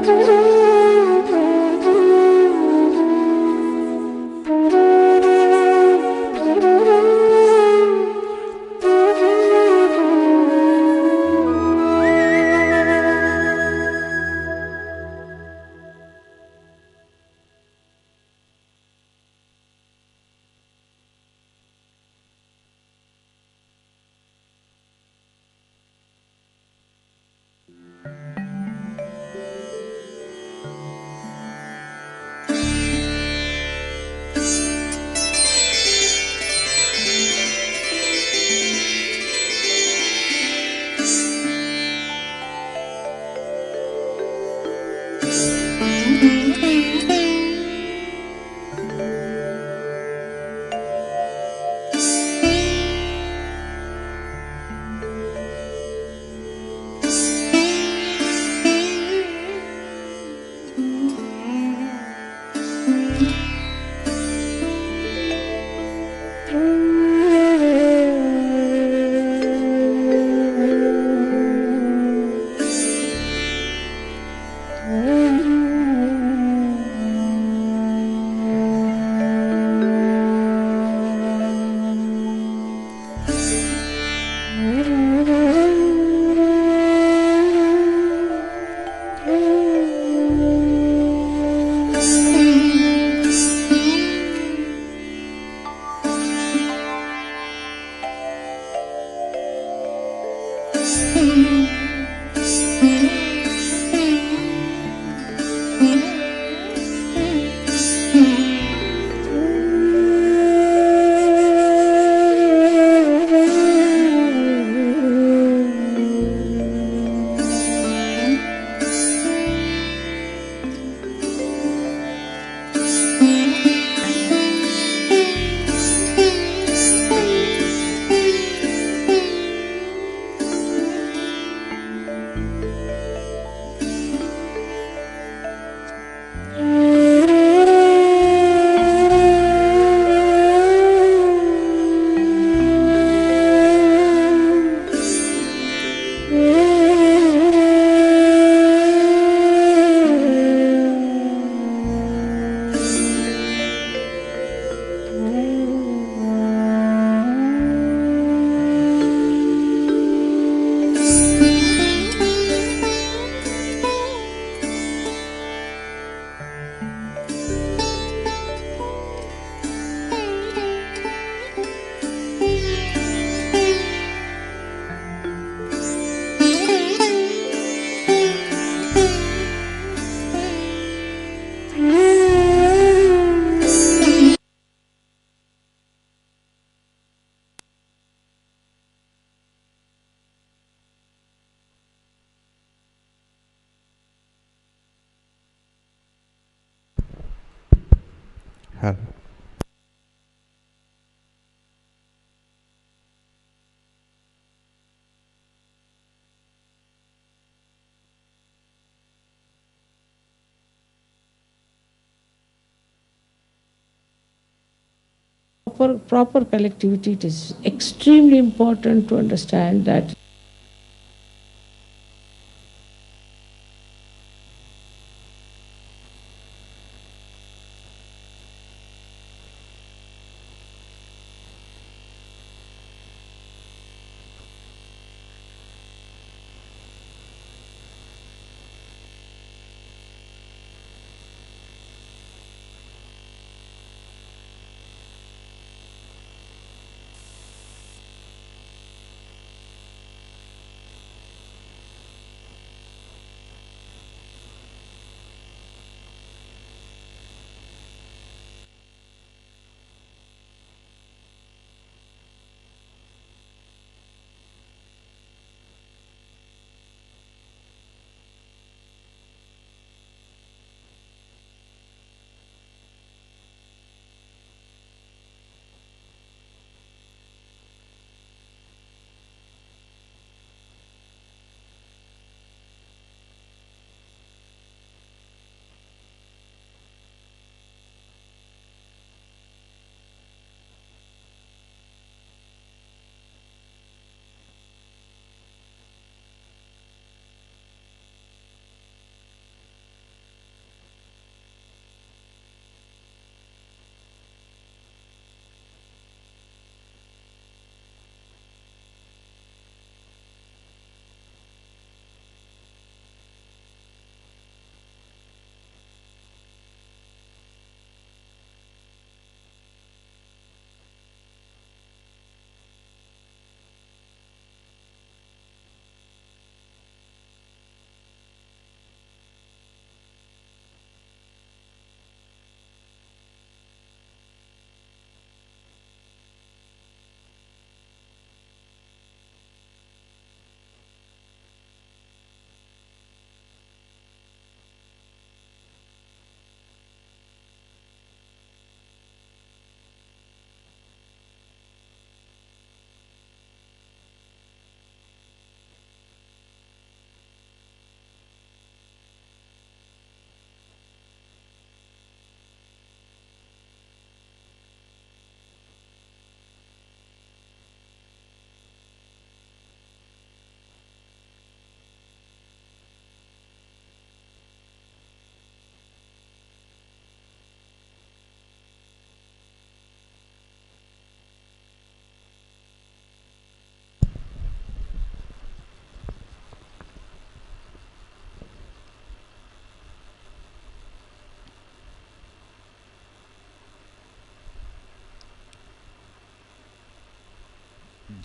Hello. Proper collectivity, it is extremely important to understand that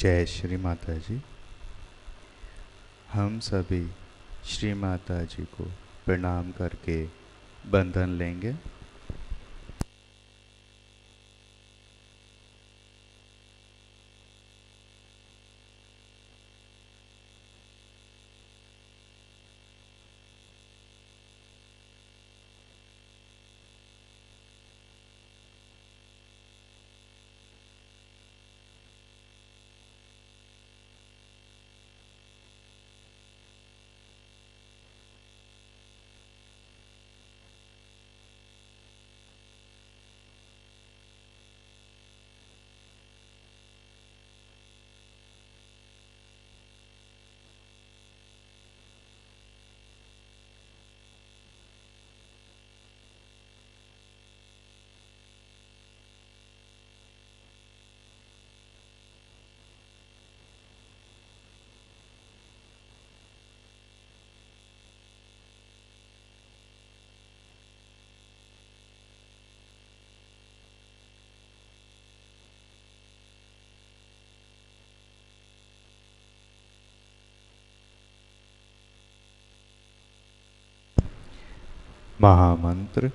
जय श्री माता जी। हम सभी श्री माता जी को प्रणाम करके बंधन लेंगे। महामंत्र।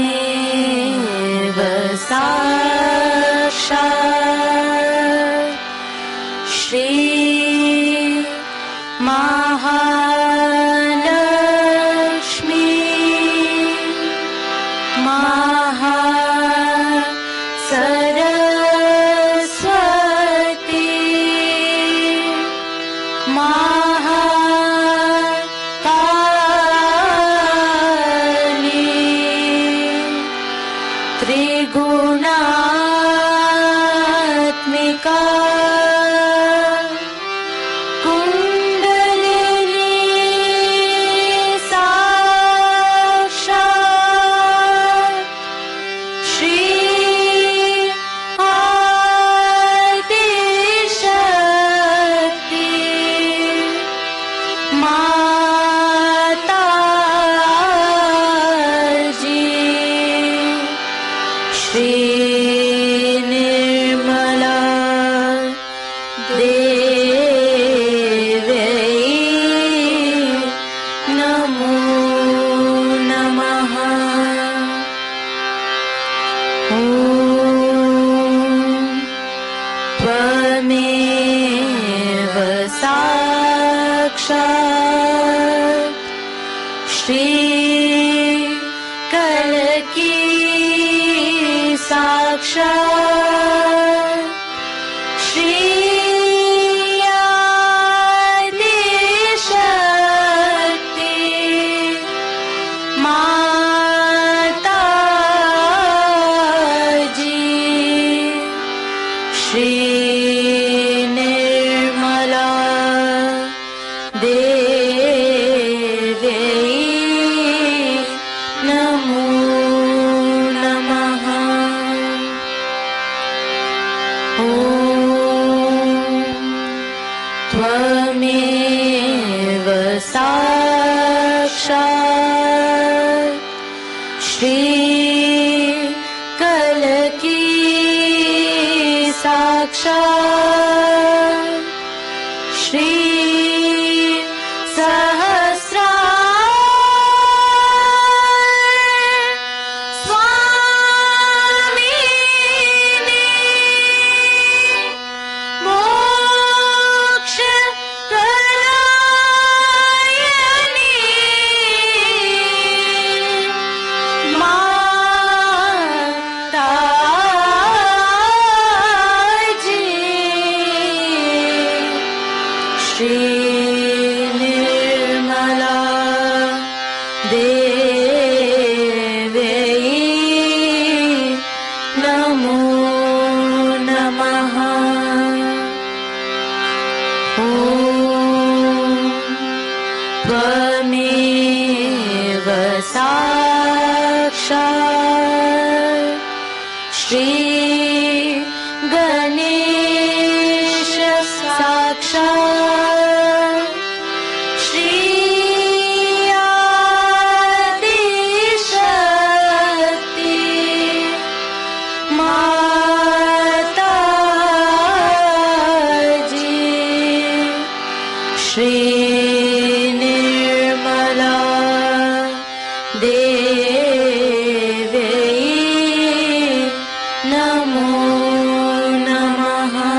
त्वमेव साक्षात् श्री महालक्ष्मी महासरस्वती महाकाली त्रिगुणात्मिका कुंडलिनी साक्षात् श्री आदिशक्ति माताजी श्री निर्मला देवी नमो नमः। ॐ त्वमेव साक्षात् श्री कलकी साक्षात् श्री आदिशक्ति माताजी श्री निर्मला देवी नमो नमः। ॐ त्वमेव साक्षात् श्री कलकी साक्षात् श्री सहस्रार स्वामिनी मोक्षप्रदायिनी माताजी श्री निर्मला देवी नमो नमः। ॐ त्वमेव साक्षात् Shri Nirmala Devi Namo Namaha.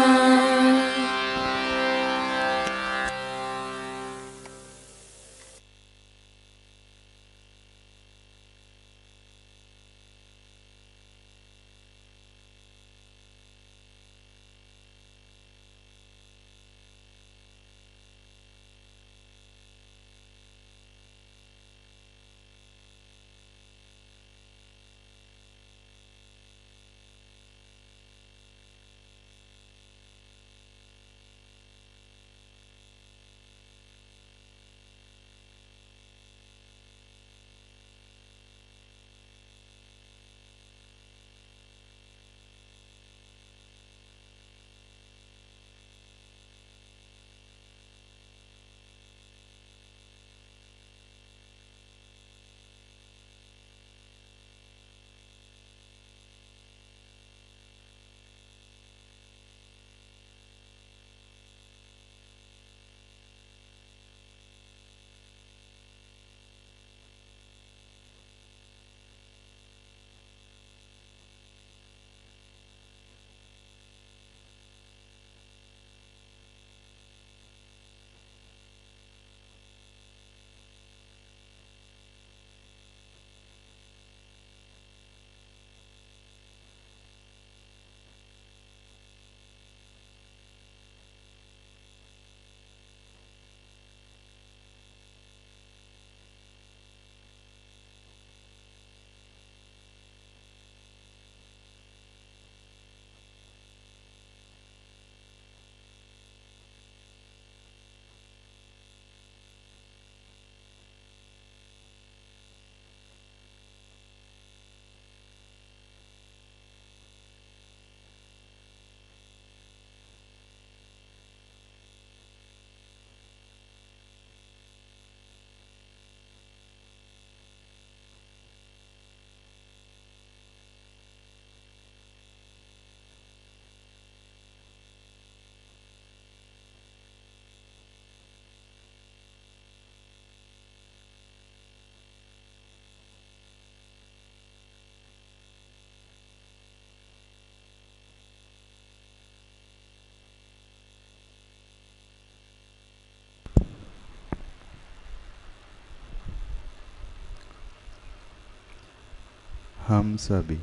हम सभी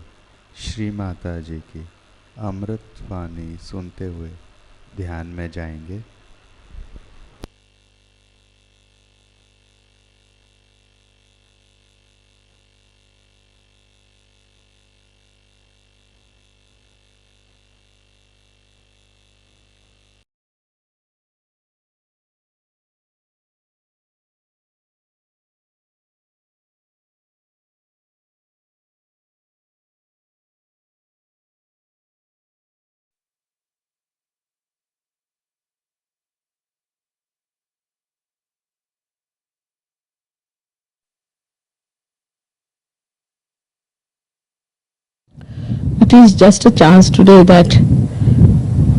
श्री माता जी की अमृत वाणी सुनते हुए ध्यान में जाएंगे। It is just a chance today that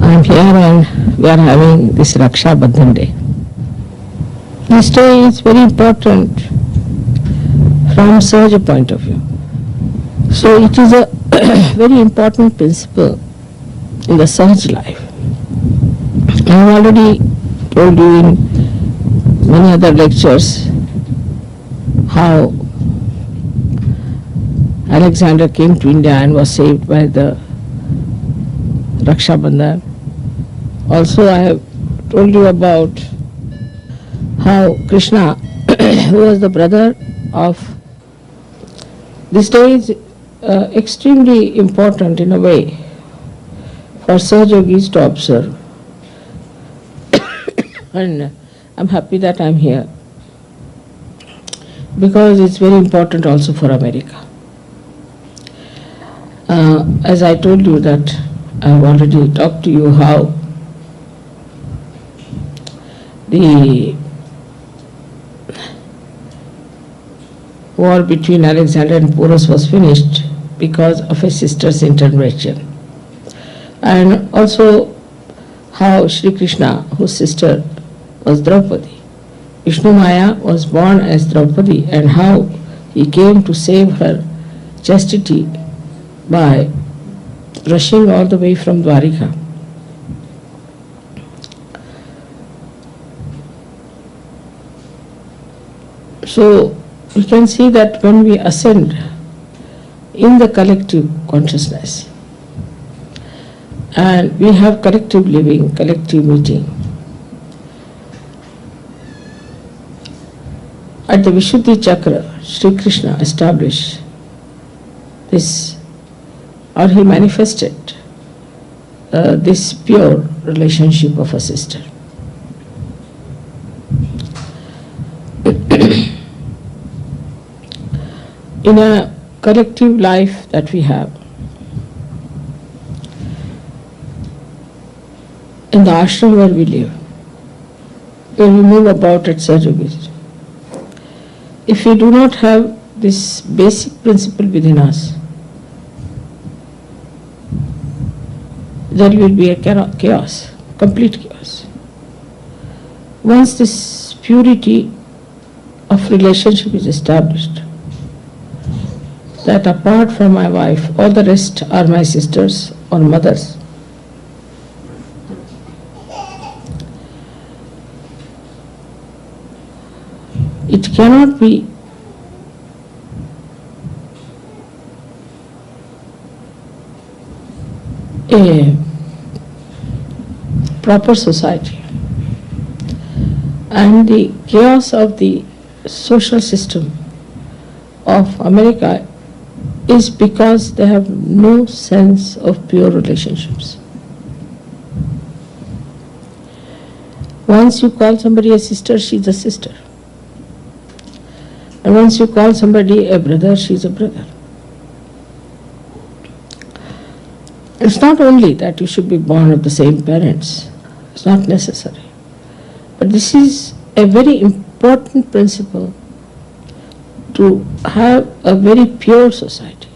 I am here and we are having this Raksha Bandhan day. This day is very important from Sahaja point of view. So it is a very important principle in the Sahaj life. I have already told you in many other lectures how Alexander came to India and was saved by the Raksha Bandhan. Also I have told you about how Krishna, who was the brother of, this day is extremely important in a way for Sahaj Yogis to observe. And I'm happy that I'm here because it's very important also for America. As I told you that I've already talked to you how the war between Alexander and Porus was finished because of his sister's intervention. And also how Shri Krishna, whose sister was Draupadi. Vishnu Maya was born as Draupadi, and how he came to save her chastity by rushing all the way from Dwarika. So we can see that when we ascend in the collective consciousness and we have collective living, collective meeting, at the Vishuddhi Chakra, Shri Krishna established this, or he manifested this pure relationship of a sister. In a collective life that we have, in the ashram where we live, where we move about at service, if we do not have this basic principle within us, there will be a chaos, complete chaos. Once this purity of relationship is established, that apart from my wife, all the rest are my sisters or mothers, it cannot be a proper society. And the chaos of the social system of America is because they have no sense of pure relationships. Once you call somebody a sister, she's a sister. And once you call somebody a brother, she's a brother. It's not only that you should be born of the same parents. It's not necessary. But this is a very important principle to have a very pure society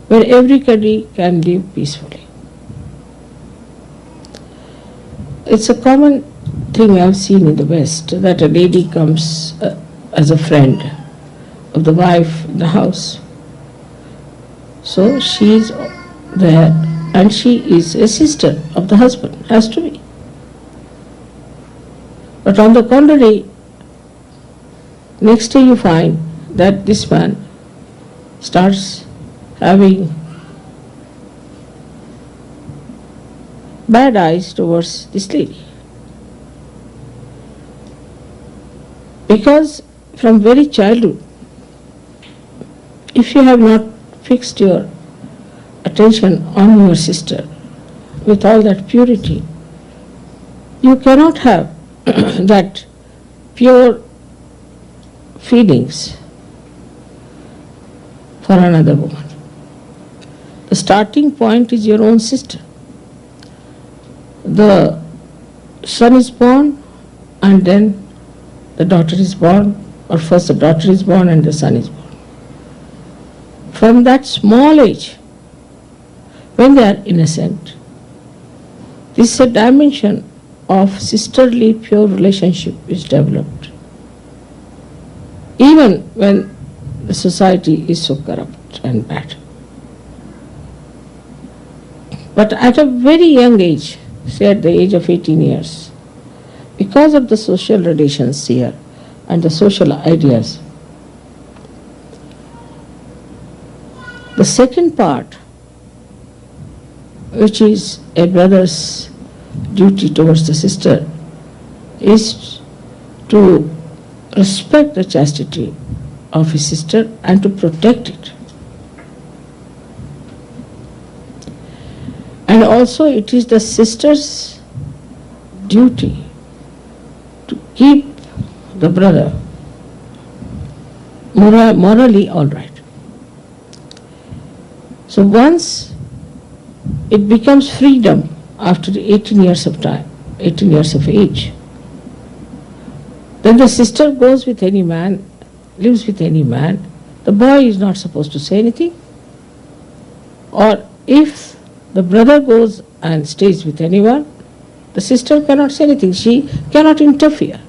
where everybody can live peacefully. It's a common thing I've seen in the West that a lady comes as a friend of the wife in the house. So she is there and she is a sister of the husband, has to be. But on the contrary, next day you find that this man starts having bad eyes towards this lady. Because from very childhood, if you have not fixed your attention on your sister with all that purity, you cannot have that pure feelings for another woman. The starting point is your own sister. The son is born and then the daughter is born, or first the daughter is born and the son is born. From that small age, when they are innocent, this is a dimension of sisterly pure relationship is developed. Even when the society is so corrupt and bad. But at a very young age, say at the age of 18 years, because of the social relations here and the social ideas, the second part, which is a brother's duty towards the sister, is to respect the chastity of his sister and to protect it. And also it is the sister's duty to keep the brother morally all right. So once it becomes freedom after 18 years of time, 18 years of age, then the sister goes with any man, lives with any man, the boy is not supposed to say anything. Or if the brother goes and stays with anyone, The sister cannot say anything. She cannot interfere.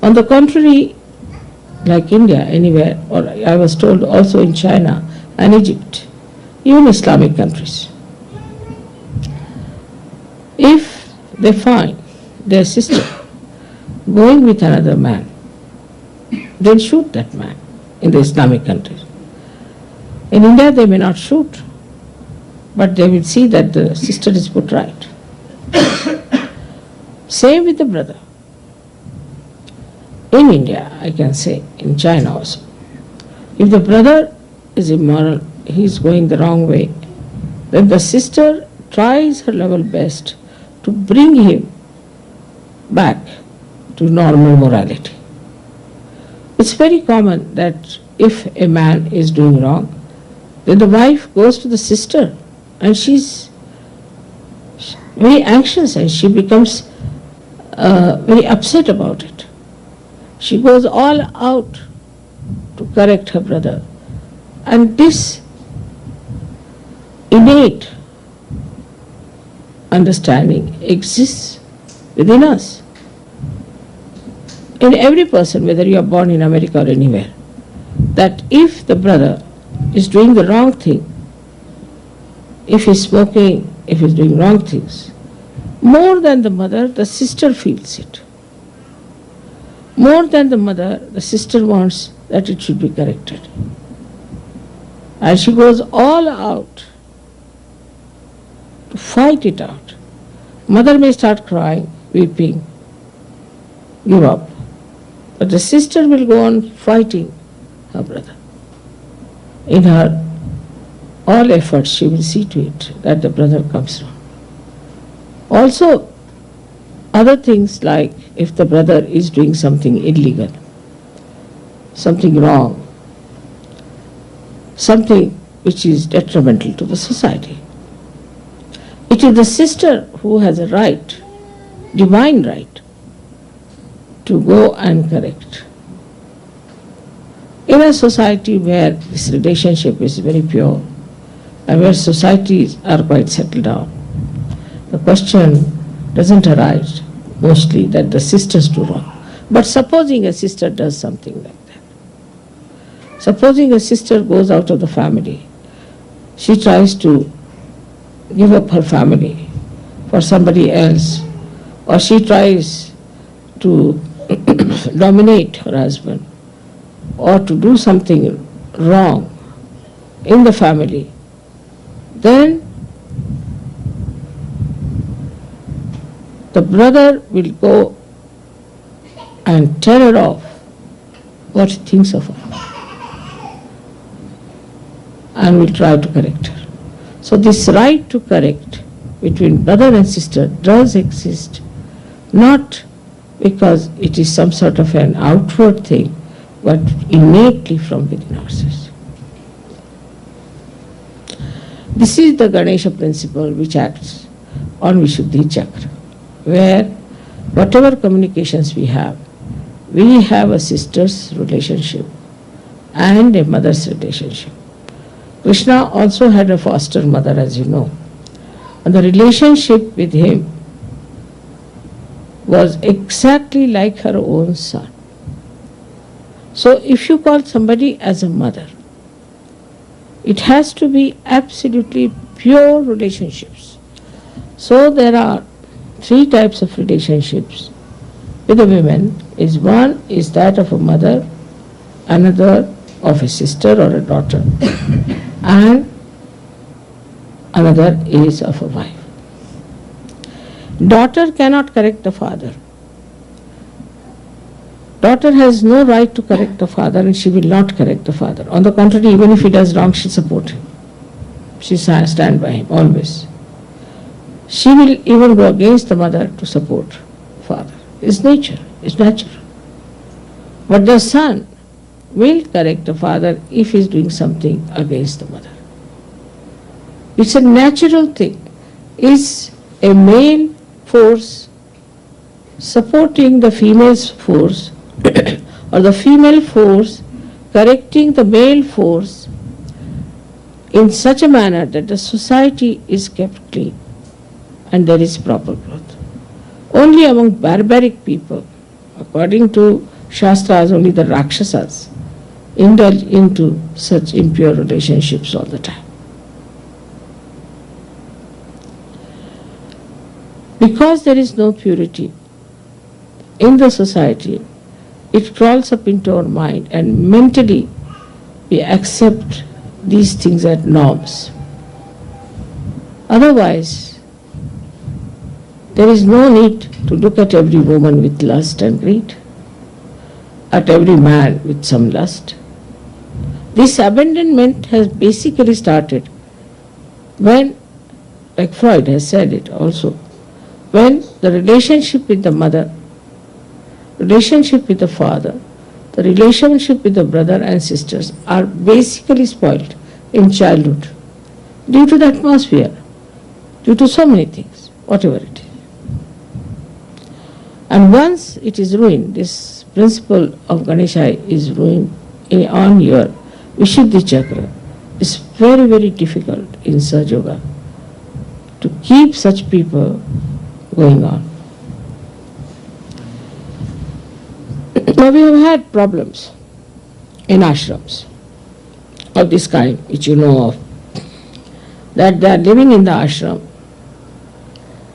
On the contrary, like India, anywhere, or I was told also in China and Egypt, even Islamic countries, if they find their sister going with another man, they'll shoot that man in the Islamic countries. In India, they may not shoot, but they will see that the sister is put right. Same with the brother. In India, I can say, in China also, if the brother is immoral, he is going the wrong way, then the sister tries her level best to bring him back to normal morality. It's very common that if a man is doing wrong, then the wife goes to the sister and she's very anxious and she becomes very upset about it. She goes all out to correct her brother. And this innate understanding exists within us. In every person, whether you are born in America or anywhere, that if the brother is doing the wrong thing, if he's smoking, if he's doing wrong things, more than the mother, the sister feels it. More than the mother, the sister wants that it should be corrected. And she goes all out to fight it out. Mother may start crying, weeping, give up. But the sister will go on fighting her brother. In her all efforts, she will see to it that the brother comes round. Also, other things like if the brother is doing something illegal, something wrong, something which is detrimental to the society, it is the sister who has a right, divine right, to go and correct. In a society where this relationship is very pure and where societies are quite settled down, the question doesn't arise mostly that the sisters do wrong. But supposing a sister does something like that, supposing a sister goes out of the family, she tries to give up her family for somebody else, or she tries to dominate her husband, or to do something wrong in the family, then the brother will go and tell her off what he thinks of her and will try to correct her. So this right to correct between brother and sister does exist, not because it is some sort of an outward thing, but innately from within ourselves. This is the Ganesha principle which acts on Vishuddhi Chakra, where whatever communications we have a sister's relationship and a mother's relationship. Krishna also had a foster mother, as you know, and the relationship with him was exactly like her own son. So if you call somebody as a mother, it has to be absolutely pure relationships. So there are three types of relationships with the women. One is that of a mother, another of a sister or a daughter, and another is of a wife. Daughter cannot correct the father. Daughter has no right to correct the father, and she will not correct the father. On the contrary, even if he does wrong, she support him. She stand by him always. She will even go against the mother to support father. It's nature, it's natural. But the son will correct the father if he is doing something against the mother. It's a natural thing. Is a male force supporting the female's force or the female force correcting the male force in such a manner that the society is kept clean and there is proper growth. Only among barbaric people, according to Shastras, only the Rakshasas indulge into such impure relationships all the time. Because there is no purity in the society, it crawls up into our mind, and mentally we accept these things as norms. Otherwise, there is no need to look at every woman with lust and greed, at every man with some lust. This abandonment has basically started when, like Freud has said it also, when the relationship with the mother, relationship with the father, the relationship with the brother and sisters are basically spoiled in childhood due to the atmosphere, due to so many things, whatever it is. And once it is ruined, this principle of Ganesha is ruined on your Vishuddhi chakra. It's very, very difficult in Sahaja Yoga to keep such people going on. Now we have had problems in ashrams of this kind, which you know of, that they are living in the ashram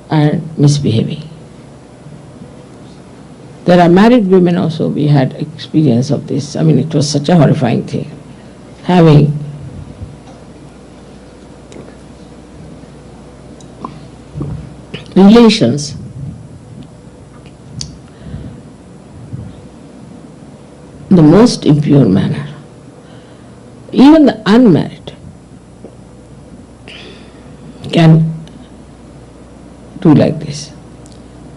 and misbehaving. There are married women also, we had experience of this. I mean, it was such a horrifying thing, having relations in the most impure manner. Even the unmarried can do like this.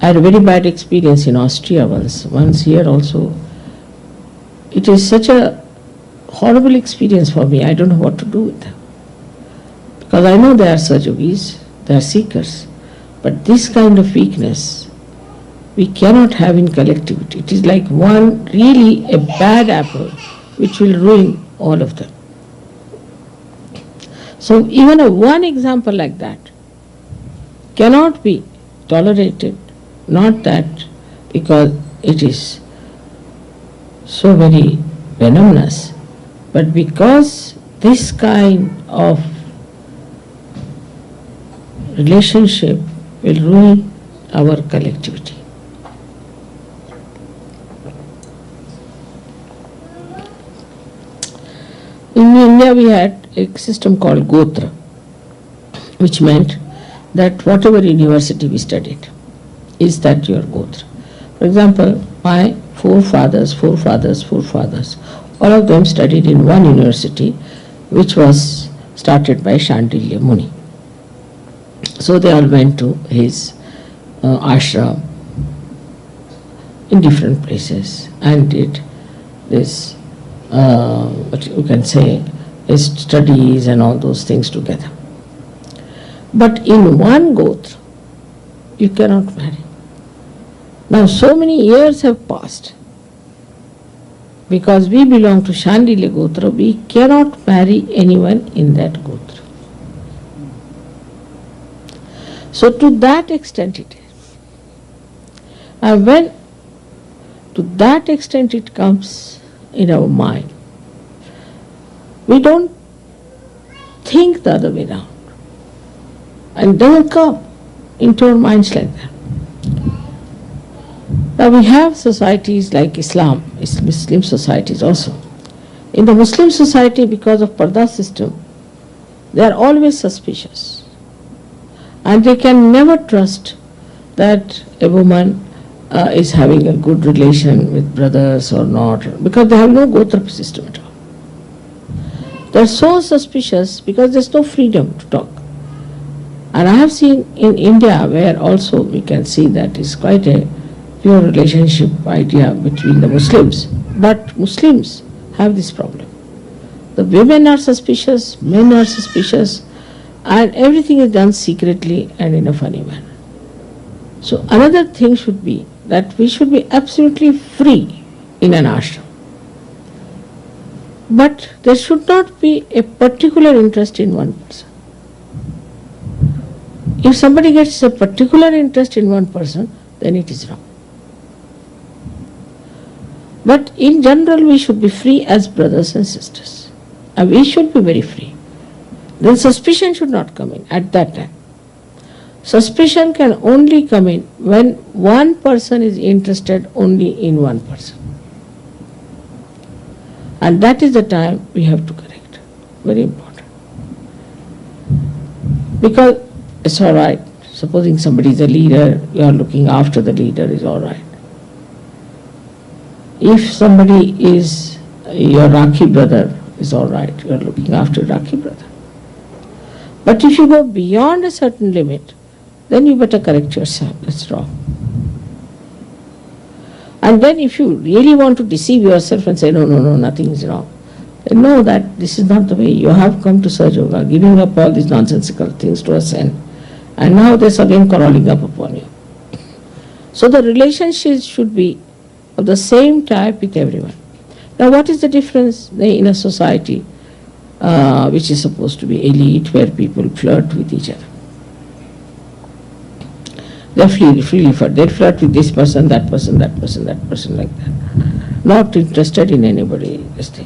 I had a very bad experience in Austria once here also. It is such a horrible experience for me. I don't know what to do with them. Because I know they are Sajogis, they are seekers. But this kind of weakness we cannot have in collectivity. It is like one really a bad apple which will ruin all of them. So even a one example like that cannot be tolerated, not that because it is so very venomous, but because this kind of relationship will ruin our collectivity. In India we had a system called Gotra, which meant that whatever university we studied, is that your Gotra. For example, my forefathers, all of them studied in one university which was started by Shandilya Muni. So they all went to his ashram in different places and did this, what you can say, his studies and all those things together. But in one Gotra, you cannot marry. Now so many years have passed. Because we belong to Shandilya Gotra, we cannot marry anyone in that Gotra. So to that extent it is. And when to that extent it comes in our mind, we don't think the other way around. And it doesn't come into our minds like that. Now we have societies like Islam, Muslim societies also. In the Muslim society, because of Parda system, they are always suspicious. And they can never trust that a woman is having a good relation with brothers or not, because they have no Gotra system at all. They are so suspicious because there is no freedom to talk. And I have seen in India where also we can see that is quite a pure relationship idea between the Muslims. But Muslims have this problem. The women are suspicious, men are suspicious, and everything is done secretly and in a funny manner. So another thing should be that we should be absolutely free in an ashram. But there should not be a particular interest in one person. If somebody gets a particular interest in one person, then it is wrong. But in general, we should be free as brothers and sisters. And we should be very free. Then suspicion should not come in at that time. Suspicion can only come in when one person is interested only in one person. And that is the time we have to correct. Very important. Because it's all right. Supposing somebody is a leader, you are looking after the leader, is all right. If somebody is your Rakhi brother, is all right. You are looking after Rakhi brother. But if you go beyond a certain limit, then you better correct yourself. That's wrong. And then if you really want to deceive yourself and say, no, nothing is wrong, then know that this is not the way. You have come to Sahaja Yoga, giving up all these nonsensical things to ascend. And now there's again crawling up upon you. So the relationships should be of the same type with everyone. Now what is the difference in a society which is supposed to be elite, where people flirt with each other? They freely flirt. They flirt with this person, that person, that person, that person, like that. Not interested in anybody else.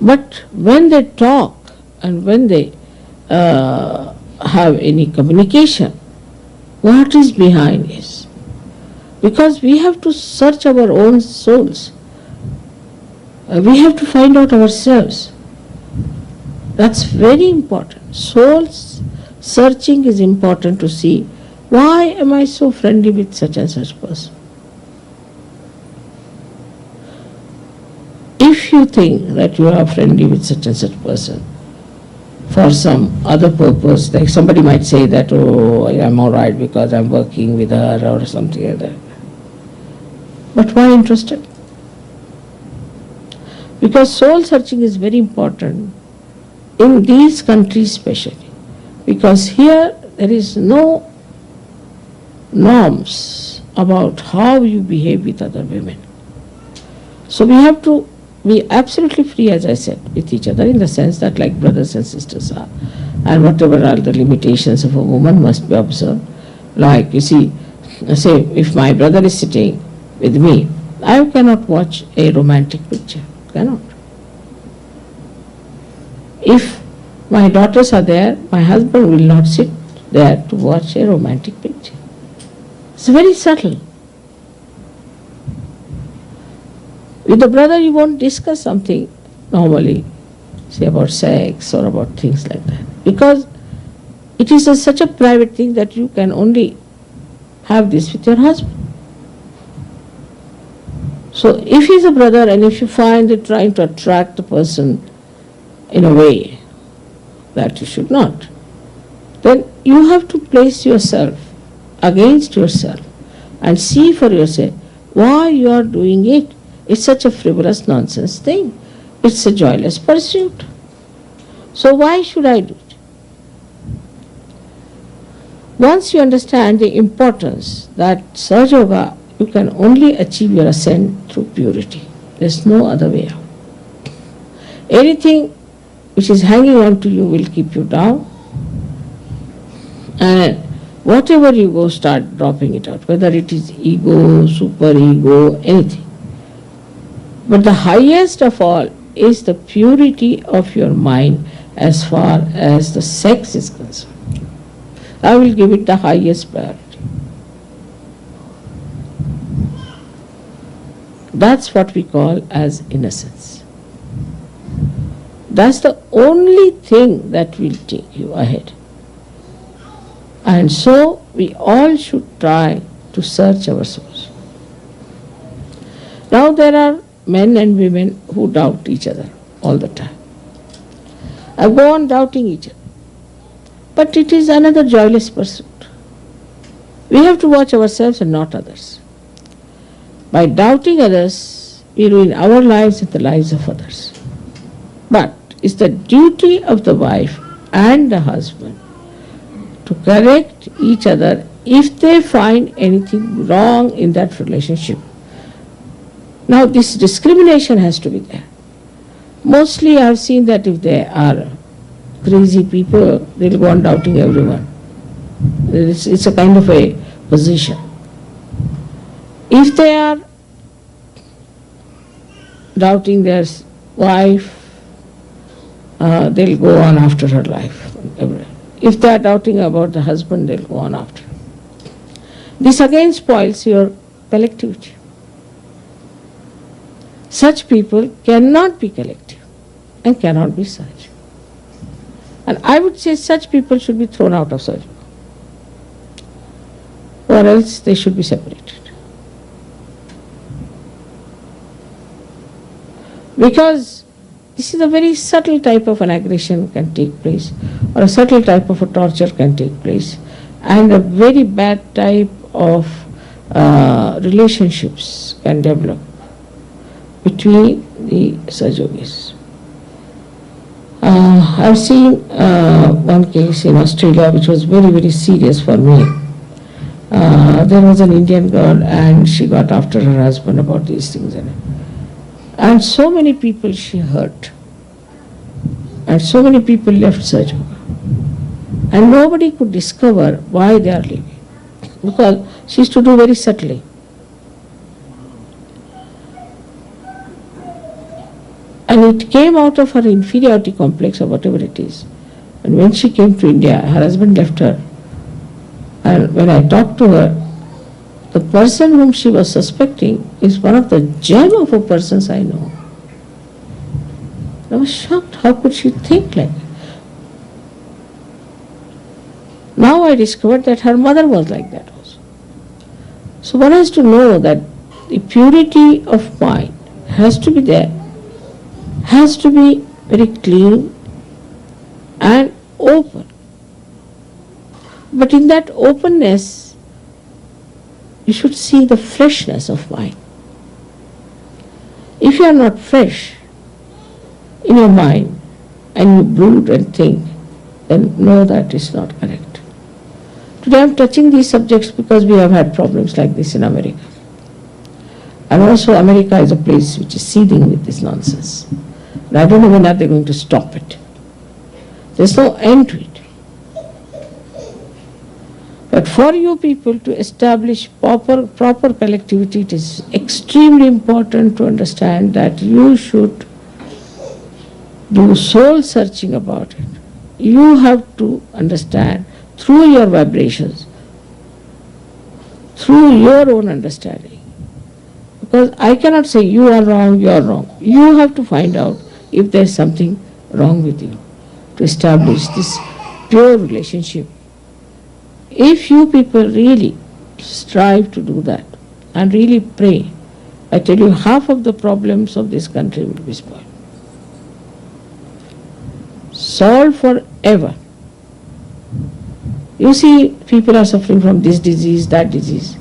But when they talk and when they have any communication, what is behind is, because we have to search our own souls. We have to find out ourselves. That's very important. Soul searching is important to see, why am I so friendly with such and such person? If you think that you are friendly with such and such person for some other purpose, like somebody might say that, oh, I'm all right because I'm working with her or something like that. But why interested? Because soul searching is very important in these countries especially. Because here there is no norms about how you behave with other women. So we have to be absolutely free, as I said, with each other, in the sense that like brothers and sisters are. And whatever are the limitations of a woman must be observed. Like, you see, say if my brother is sitting with me, I cannot watch a romantic picture. Cannot. If my daughters are there, my husband will not sit there to watch a romantic picture. It's very subtle. With a brother you won't discuss something normally, say about sex or about things like that, because it is such a private thing that you can only have this with your husband. So if he's a brother and if you find that trying to attract the person in a way that you should not, then you have to place yourself against yourself and see for yourself why you are doing it. It's such a frivolous nonsense thing. It's a joyless pursuit. So why should I do it? Once you understand the importance that Sahaja Yoga, you can only achieve your ascent through purity. There's no other way out. Anything which is hanging on to you will keep you down, and whatever you go, start dropping it out, whether it is ego, super ego, anything. But the highest of all is the purity of your mind as far as the sex is concerned. I will give it the highest priority. That's what we call as innocence. That's the only thing that will take you ahead. And so we all should try to search our souls. Now there are men and women who doubt each other all the time. I go on doubting each other. But it is another joyless pursuit. We have to watch ourselves and not others. By doubting others, we ruin our lives and the lives of others. But it's the duty of the wife and the husband to correct each other if they find anything wrong in that relationship. Now this discrimination has to be there. Mostly I have seen that if they are crazy people, they'll go on doubting everyone. It's a kind of a position. If they are doubting their wife, they'll go on after her life. If they are doubting about the husband, they'll go on after. This again spoils your collectivity. Such people cannot be collective and cannot be such. And I would say such people should be thrown out of Sahaja, or else they should be separated. Because this is a very subtle type of an aggression can take place, or a subtle type of a torture can take place, and a very bad type of relationships can develop between the Sahajogis. I've seen one case in Australia which was very, very serious for me. There was an Indian girl and she got after her husband about these things. And so many people she hurt. And so many people left Sahajoga. And nobody could discover why they are leaving. Because she used to do very subtly. And it came out of her inferiority complex or whatever it is. And when she came to India, her husband left her. And when I talked to her, the person whom she was suspecting is one of the gem of a persons I know. I was shocked. How could she think like that? Now I discovered that her mother was like that also. So one has to know that the purity of mind has to be there, has to be very clean and open. But in that openness, you should see the freshness of mind. If you are not fresh in your mind and you brood and think, then know that is not correct. Today I am touching these subjects because we have had problems like this in America. And also America is a place which is seething with this nonsense. And I don't know when are they going to stop it. There's no end to it. But for you people to establish proper collectivity, it is extremely important to understand that you should do soul searching about it. You have to understand through your vibrations, through your own understanding. Because I cannot say you are wrong, you are wrong. You have to find out if there is something wrong with you to establish this pure relationship. If you people really strive to do that and really pray, I tell you, half of the problems of this country will be spoiled. Solved forever. You see, people are suffering from this disease, that disease.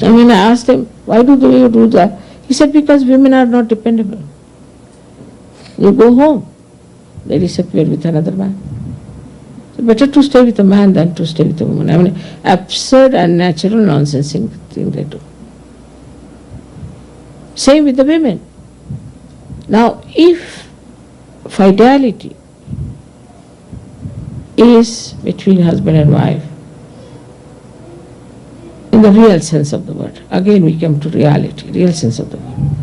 And when I asked him, why do you do that? He said, because women are not dependable. You go home, they disappear with another man. So better to stay with a man than to stay with a woman. I mean, absurd and natural nonsense thing they do. Same with the women. Now, if fidelity is between husband and wife, in the real sense of the word, again we come to reality, real sense of the word,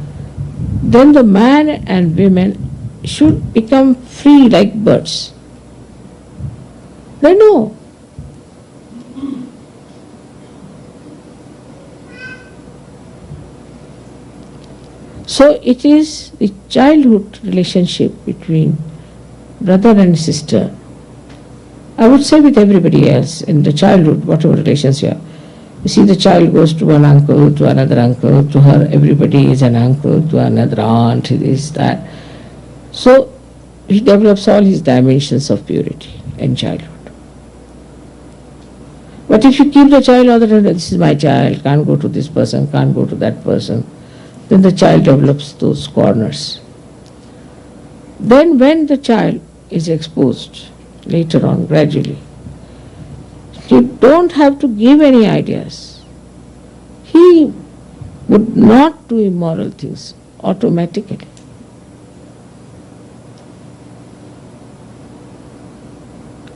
then the man and women should become free like birds. They know. So it is the childhood relationship between brother and sister. I would say with everybody else in the childhood, whatever relations you have. You see, the child goes to one uncle, to another uncle, to her everybody is an uncle, to another aunt, this, that. So he develops all his dimensions of purity in childhood. But if you keep the child all the time, this is my child, can't go to this person, can't go to that person, then the child develops those corners. Then when the child is exposed later on, gradually, you don't have to give any ideas. He would not do immoral things automatically.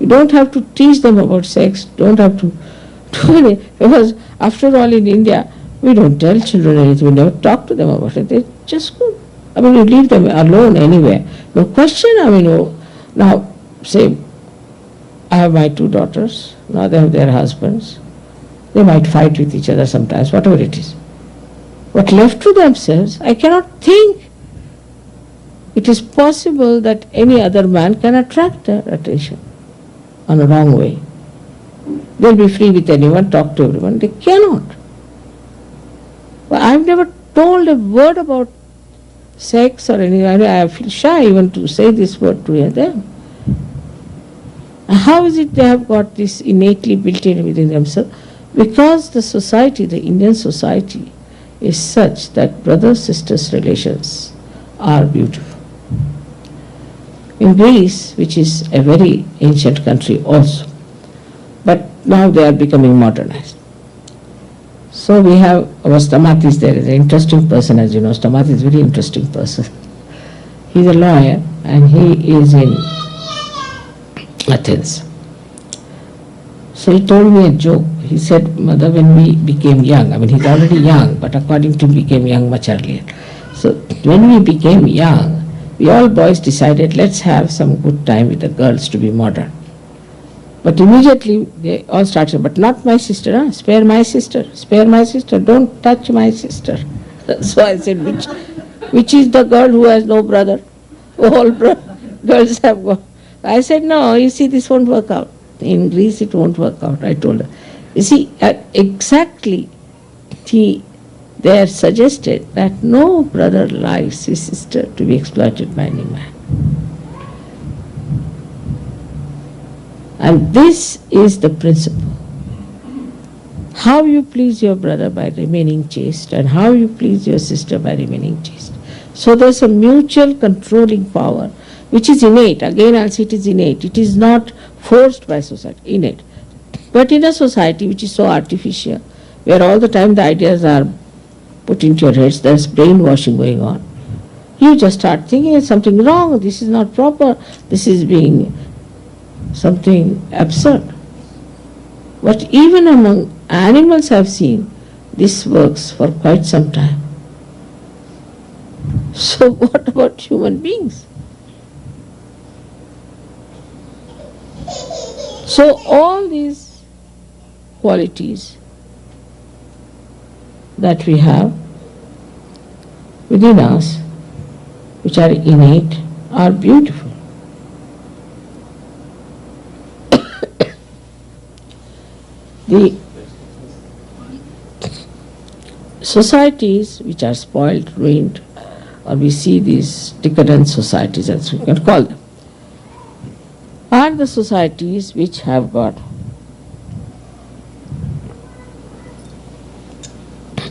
You don't have to teach them about sex, don't have to do it, because after all in India, we don't tell children anything, we never talk to them about it, they just go. I mean, you leave them alone anywhere. No question, I mean, now, say, I have my 2 daughters, now they have their husbands. They might fight with each other sometimes, whatever it is. But left to themselves, I cannot think it is possible that any other man can attract their attention on a wrong way. They'll be free with anyone, talk to everyone. They cannot. Well, I've never told a word about sex or anything. I feel shy even to say this word to them. How is it they have got this innately built in within themselves? Because the society, the Indian society, is such that brother-sisters relations are beautiful. In Greece, which is a very ancient country also, but now they are becoming modernized. So we have our Stamatis there, is an interesting person, as you know. Stamatis is a very interesting person. He's a lawyer and he is in Athens. So he told me a joke. He said, Mother, when we became young, I mean he's already young, but according to him became young much earlier. So when we became young, we all boys decided, let's have some good time with the girls to be modern. But immediately they all started, but not my sister, huh? Spare my sister, don't touch my sister. So I said, which is the girl who has no brother? All girls have got. I said, no, you see, this won't work out. In Greece it won't work out, I told her. You see, exactly he there suggested that no brother likes his sister to be exploited by any man. And this is the principle. How you please your brother by remaining chaste, and how you please your sister by remaining chaste. So there's a mutual controlling power which is innate. Again, I'll say it is innate. It is not forced by society, innate. But in a society which is so artificial, where all the time the ideas are put into your heads, there's brainwashing going on, you just start thinking it's something wrong, this is not proper, this is being something absurd. But even among animals I've seen, this works for quite some time. So what about human beings? So all these qualities that we have within us, which are innate, are beautiful. The societies which are spoiled, ruined, or we see these decadent societies, as we can call them, are the societies which have got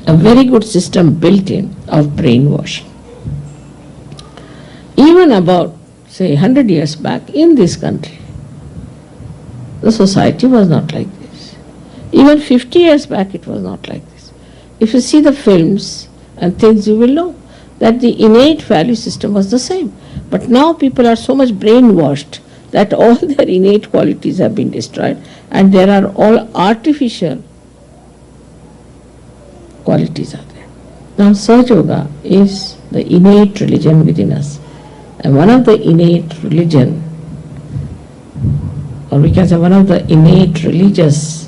a very good system built in of brainwashing. Even about, say, 100 years back in this country, the society was not like this. Even 50 years back it was not like this. If you see the films and things, you will know that the innate value system was the same. But now people are so much brainwashed that all their innate qualities have been destroyed, and there are all artificial qualities are there. Now Sahaja Yoga is the innate religion within us. And one of the innate religion, or we can say one of the innate religious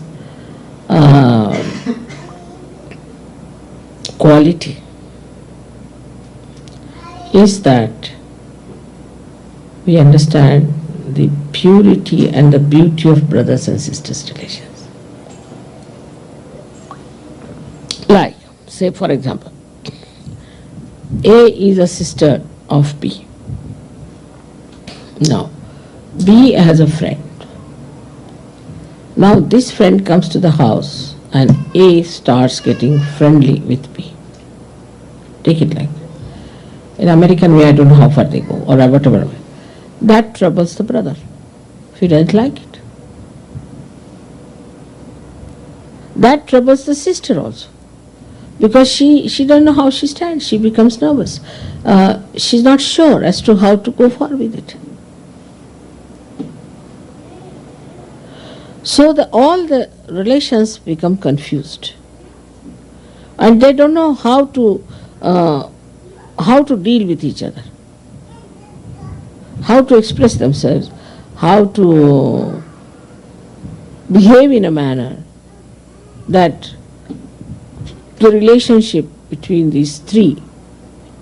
quality is that we understand the purity and the beauty of brothers and sisters relations. Like, say for example, A is a sister of B. Now, B has a friend. Now this friend comes to the house and A starts getting friendly with B. Take it like that. In American way, I don't know how far they go, or whatever way. That troubles the brother. If he doesn't like it. That troubles the sister also. Because she doesn't know how she stands. She becomes nervous. She's not sure as to how to go forward with it. So all the relations become confused, and they don't know how to deal with each other, how to express themselves, how to behave in a manner that the relationship between these three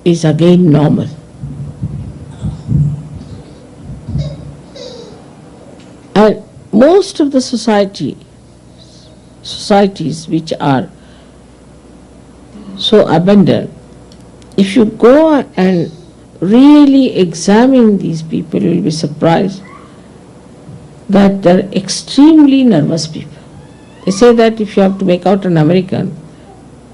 is again normal. And most of the societies which are so abundant, if you go and really examine these people, you will be surprised that they're extremely nervous people. They say that if you have to make out an American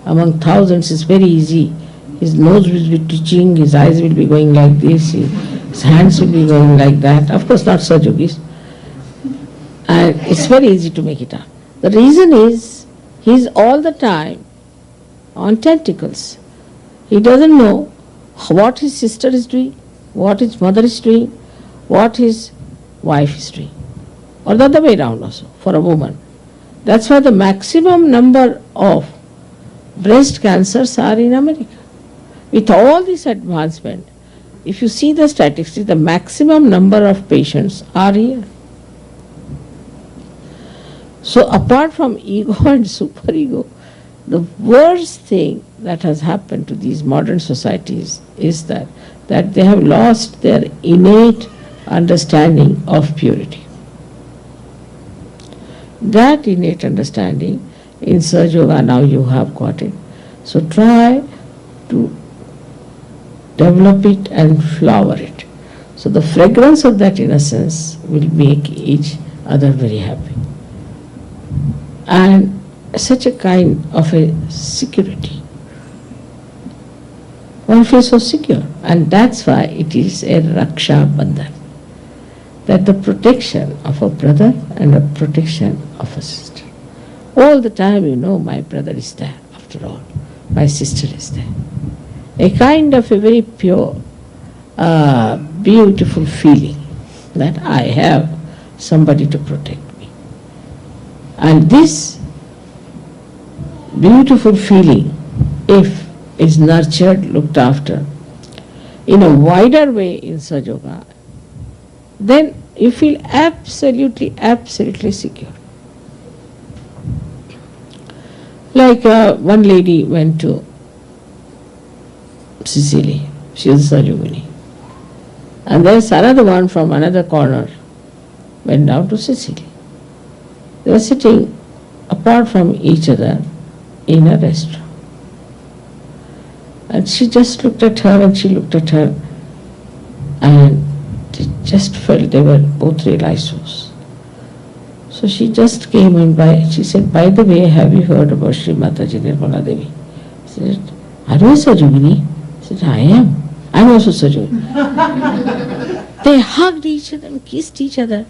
among thousands, it's very easy. His nose will be twitching, his eyes will be going like this, his hands will be going like that. Of course, not such yogis. And it's very easy to make it out. The reason is, he's all the time on tentacles. He doesn't know what his sister is doing, what his mother is doing, what his wife is doing. Or the other way around also, for a woman. That's why the maximum number of breast cancers are in America. With all this advancement, if you see the statistics, the maximum number of patients are here. So apart from ego and superego, the worst thing that has happened to these modern societies is that they have lost their innate understanding of purity. That innate understanding in Sahaja Yoga now you have got it. So try to develop it and flower it. So the fragrance of that innocence will make each other very happy. And such a kind of a security. One feels so secure, and that's why it is a Raksha Bandhan. That the protection of a brother and the protection of a sister. All the time you know my brother is there, after all. My sister is there. A kind of a very pure, beautiful feeling that I have somebody to protect me. And this beautiful feeling, if is nurtured, looked after, in a wider way in Sahaja Yoga, then you feel absolutely, absolutely secure. Like one lady went to Sicily, she was a Yogini. And there's another one from another corner went down to Sicily. They were sitting apart from each other in a restaurant. And she just looked at her and she looked at her, and they just felt they were both realized souls. So she just came and she said, by the way, have you heard about Shri Mataji Nirmala Devi? I said, are you a Sajogini? I said, I am. I'm also Sajogini. They hugged each other and kissed each other.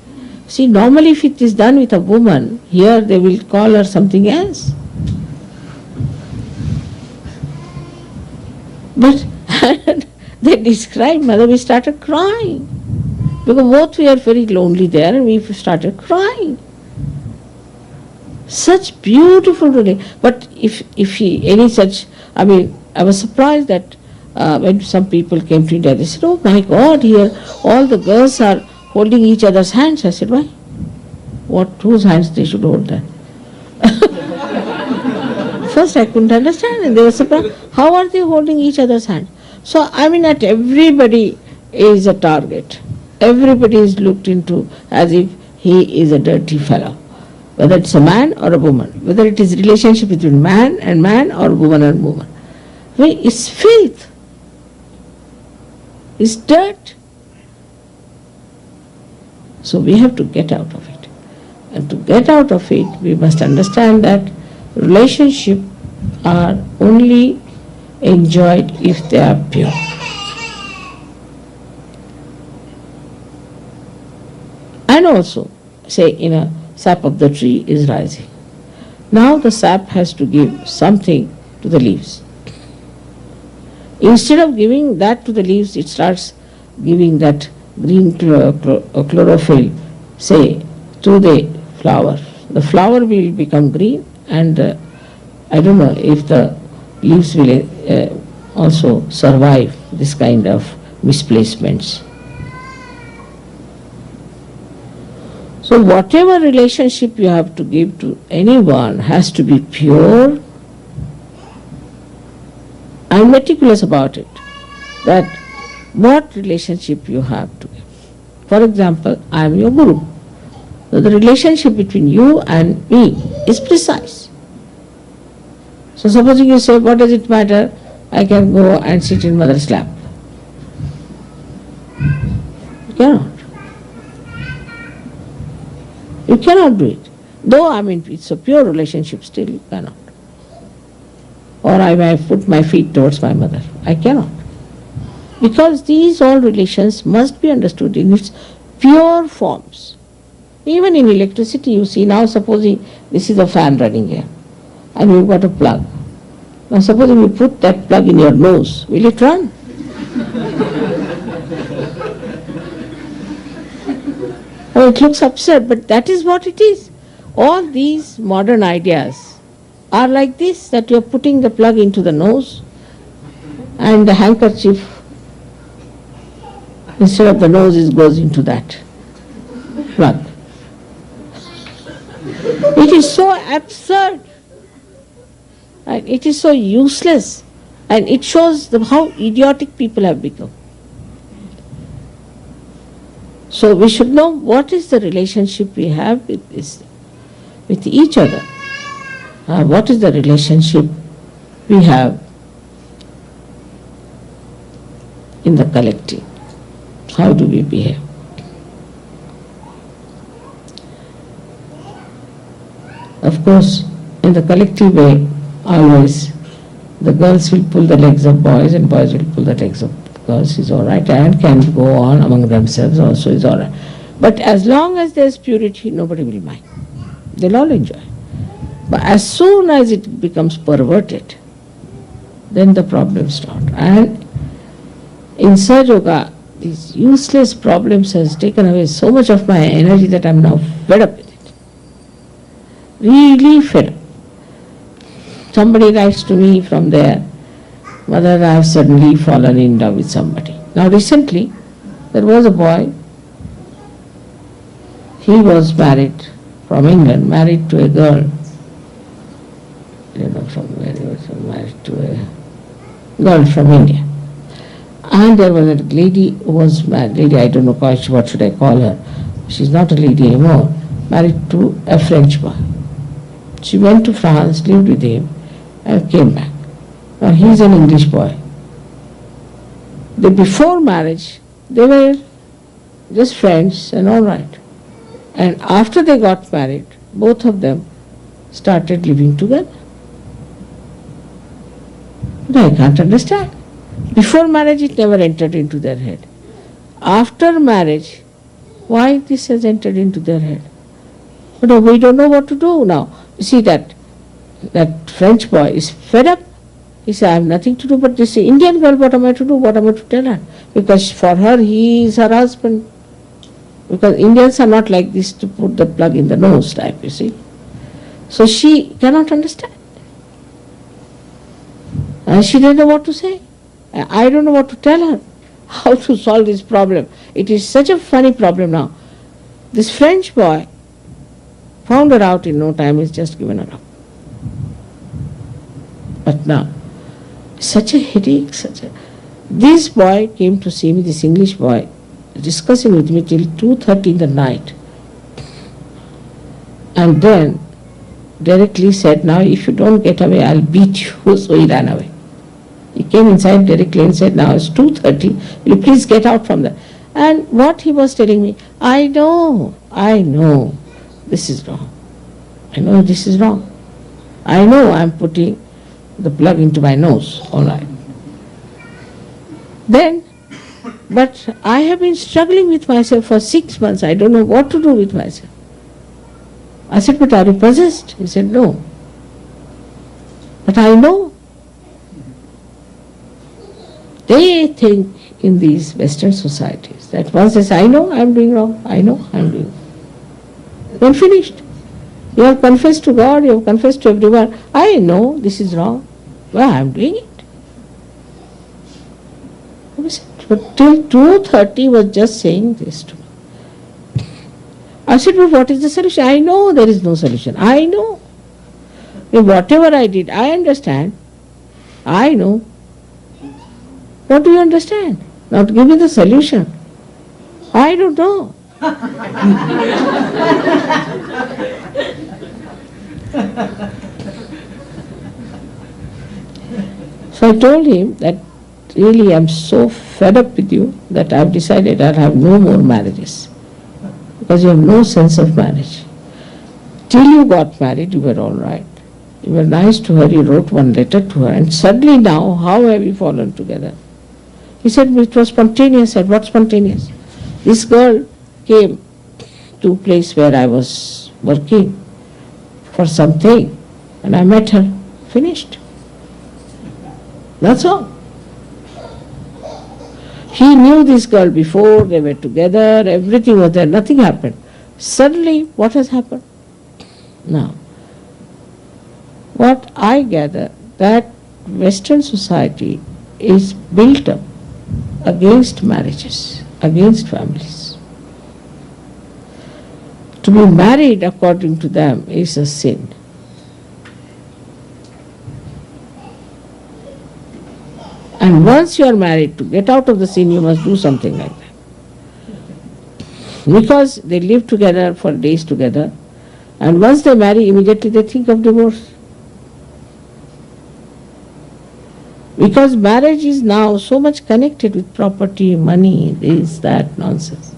See, normally if it is done with a woman, here they will call her something else. But they described, Mother, we started crying. Because both we are very lonely there and we started crying. Such beautiful relationship. But if any such, I was surprised that when some people came to India, they said, oh my God, here all the girls are holding each other's hands. I said, why? Whose hands they should hold that? First I couldn't understand, and they were surprised. How are they holding each other's hands? So that everybody is a target. Everybody is looked into as if he is a dirty fellow. Whether it's a man or a woman, whether it is relationship between man and man or woman and woman. It's filth. It's dirt. So we have to get out of it. And to get out of it, we must understand that relationships are only enjoyed if they are pure. And also, say in a sap of the tree is rising. Now the sap has to give something to the leaves. Instead of giving that to the leaves, it starts giving that green chlorophyll, say, to the flower. the flower will become green, and I don't know if the leaves will also survive this kind of misplacements. So whatever relationship you have to give to anyone has to be pure and meticulous about it, that what relationship you have to give. For example, I am your guru. So the relationship between you and me is precise. So supposing you say, what does it matter? I can go and sit in mother's lap. You cannot. You cannot do it. Though, I mean, it's a pure relationship, still you cannot. Or I may put my feet towards my mother. I cannot. Because these all relations must be understood in its pure forms. Even in electricity, you see, now supposing this is a fan running here, and you've got a plug. Now supposing you put that plug in your nose, will it run? Oh, it looks absurd, but that is what it is. All these modern ideas are like this, that you are putting the plug into the nose, and the handkerchief, instead of the nose, it goes into that plug. It is so absurd, and it is so useless, and it shows how idiotic people have become. So we should know what is the relationship we have with each other. What is the relationship we have in the collective? How do we behave? Of course, in the collective way, always the girls will pull the legs of boys and boys will pull the legs of girls, is all right, and can go on among themselves also, is all right. But as long as there is purity, nobody will mind. They'll all enjoy. But as soon as it becomes perverted, then the problems start. And in Sahaja Yoga, these useless problems has taken away so much of my energy that I'm now fed up with it. Really fed up. Somebody writes to me from there, Mother, I have suddenly fallen in love with somebody. Now recently, there was a boy, he was married from England, married to a girl, I don't know from where he was, married to a girl from India. And there was a lady who was married, lady, I don't know what should I call her, she's not a lady anymore, married to a French boy. She went to France, lived with him, and came back. Now he's an English boy. Before marriage, they were just friends and all right. And after they got married, both of them started living together. But I can't understand. Before marriage, it never entered into their head. After marriage, why this has entered into their head? But we don't know what to do now. You see that French boy is fed up. He said, I have nothing to do but this Indian girl, what am I to do? What am I to tell her? Because for her, he is her husband. Because Indians are not like this to put the plug in the nose type, you see. So she cannot understand. And she doesn't know what to say. I don't know what to tell her, how to solve this problem. It is such a funny problem now. This French boy found her out in no time, he's just given her up. But now, such a headache, this boy came to see me, this English boy, discussing with me till 2:30 in the night. And then directly said, now if you don't get away, I'll beat you. So he ran away. He came inside directly and said, now it's 2:30, will you please get out from there? And what he was telling me, I know, this is wrong. I know this is wrong. I know I'm putting the plug into my nose, all right. Then, but I have been struggling with myself for 6 months. I don't know what to do with myself. I said, but are you possessed? He said, no. But I know. They think in these Western societies that one says, I know I'm doing wrong, I know I'm doing wrong. Then finished. You have confessed to God, you have confessed to everyone. I know this is wrong. Well, I am doing it. But till 2:30 was just saying this to me. I said, but what is the solution? I know there is no solution. I know. Whatever I did, I understand. I know. What do you understand? Now give me the solution. I don't know. So I told him that really I'm so fed up with you that I've decided I'll have no more marriages. Because you have no sense of marriage. Till you got married, you were all right. You were nice to her, you wrote one letter to her, and suddenly now, how have you fallen together? He said, it was spontaneous. I said, what spontaneous? This girl came to a place where I was working for something, and I met her. Finished. That's all. He knew this girl before, they were together, everything was there, nothing happened. Suddenly, what has happened? Now, what I gather, that Western society is built up against marriages, against families. To be married, according to them, is a sin. And once you are married, to get out of the sin, you must do something like that. Because they live together for days together, and once they marry, immediately they think of divorce. Because marriage is now so much connected with property, money, this, that, nonsense,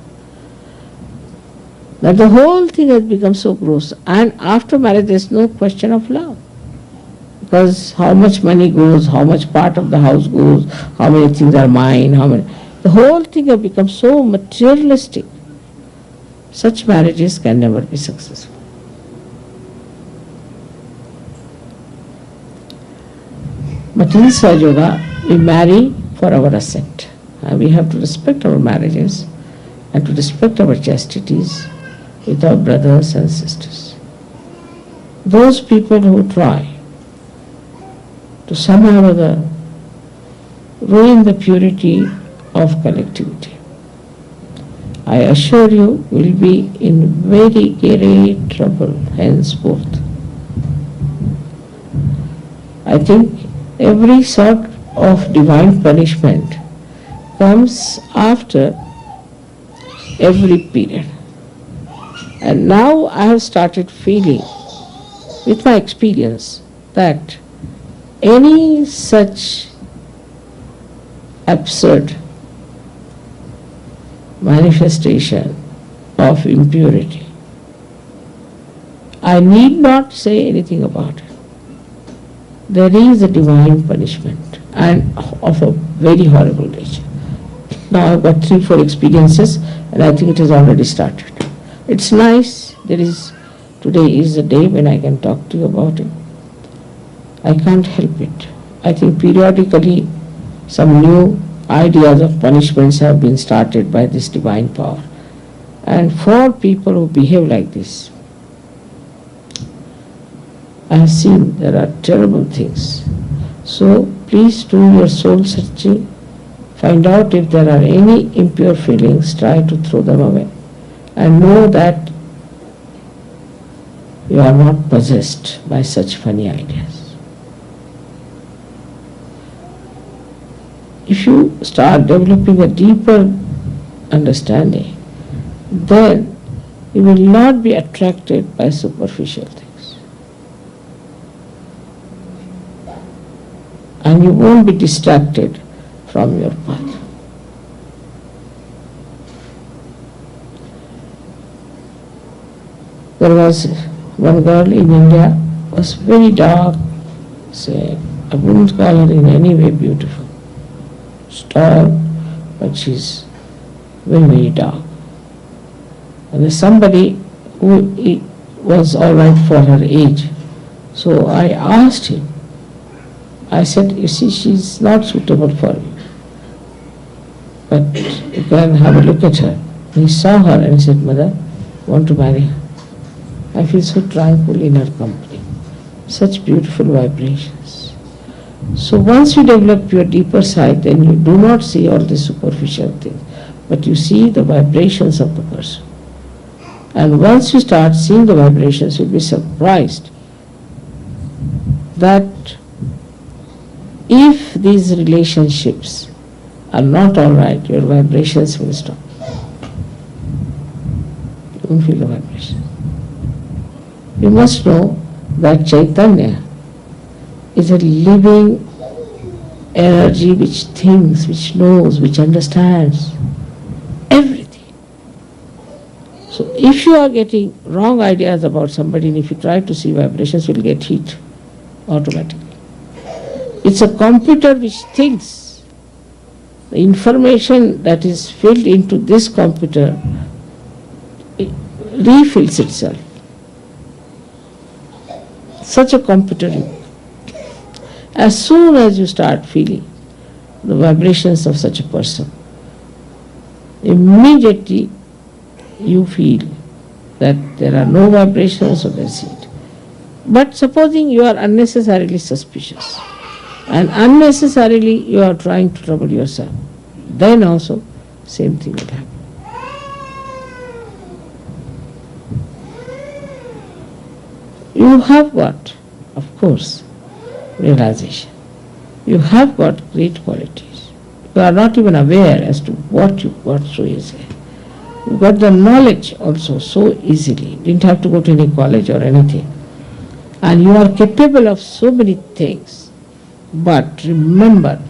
that the whole thing has become so gross. And after marriage, there is no question of love. Because how much money goes, how much part of the house goes, how many things are mine, the whole thing has become so materialistic. Such marriages can never be successful. But in Sahaja, we marry for our ascent. And we have to respect our marriages and to respect our chastities with our brothers and sisters. Those people who try to somehow or other ruin the purity of collectivity, I assure you, will be in very great trouble henceforth. I think every sort of divine punishment comes after every period. And now I have started feeling, with my experience, that any such absurd manifestation of impurity, I need not say anything about it. There is a divine punishment, and of a very horrible nature. Now I've got 3-4 experiences, and I think it has already started. It's nice. Today is the day when I can talk to you about it. I can't help it. I think periodically some new ideas of punishments have been started by this divine power. And for people who behave like this, I have seen there are terrible things. So please do your soul searching. Find out if there are any impure feelings, try to throw them away. And know that you are not possessed by such funny ideas. If you start developing a deeper understanding, then you will not be attracted by superficial things. And you won't be distracted from your path. There was one girl in India, was very dark, say, I wouldn't call her in any way beautiful. She's tall, but she's very, very dark. And there's somebody who was all right for her age. So I asked him, I said, you see, she's not suitable for you, but you can have a look at her. He saw her and he said, Mother, I want to marry her. I feel so tranquil in her company. Such beautiful vibrations. So once you develop your deeper side, then you do not see all the superficial things, but you see the vibrations of the person. And once you start seeing the vibrations, you'll be surprised that if these relationships are not all right, your vibrations will stop. You won't feel the vibration. You must know that Chaitanya is a living energy which thinks, which knows, which understands everything. So if you are getting wrong ideas about somebody, and if you try to see vibrations, you will get heat automatically. It's a computer which thinks. The information that is filled into this computer refills itself. Such a computer. As soon as you start feeling the vibrations of such a person, immediately you feel that there are no vibrations of their seed. But supposing you are unnecessarily suspicious and unnecessarily you are trying to trouble yourself, then also same thing will happen. You have got, of course, realization. You have got great qualities. You are not even aware as to what you got so easily. You got the knowledge also so easily. You didn't have to go to any college or anything. And you are capable of so many things. But remember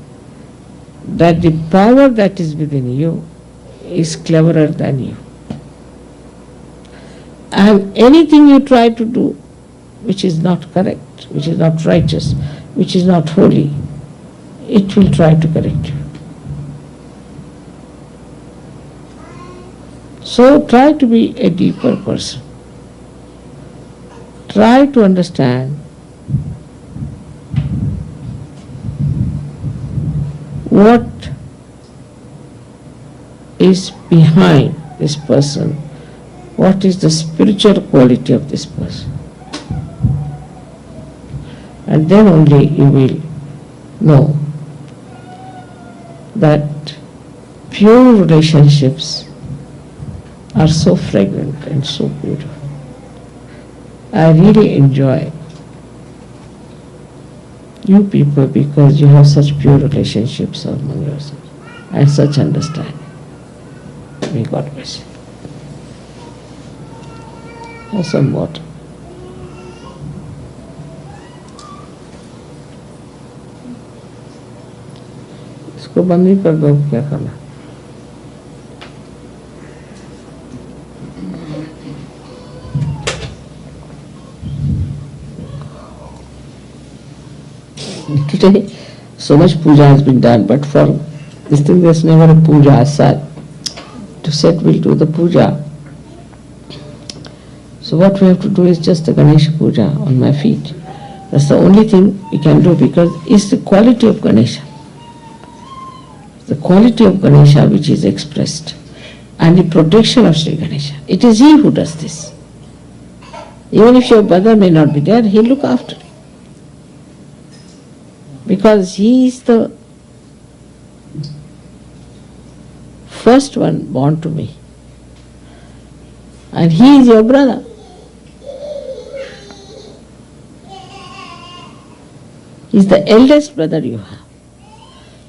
that the power that is within you is cleverer than you. And anything you try to do which is not correct, which is not righteous, which is not holy, it will try to correct you. So try to be a deeper person. Try to understand what is behind this person, what is the spiritual quality of this person. And then only you will know that pure relationships are so fragrant and so beautiful. I really enjoy you people because you have such pure relationships among yourselves and such understanding. May God bless you. Have some water. इसको बंद ही कर दो, क्या करना. Today, so much puja has been done, but for this thing there's never a puja as such. To say we'll do the puja. So what we have to do is just the Ganesha puja on my feet. That's the only thing we can do because it's the quality of Ganesha. The quality of Ganesha which is expressed and the protection of Sri Ganesha. It is he who does this. Even if your brother may not be there, he'll look after you. Because he is the first one born to me. And he is your brother. He is the eldest brother you have.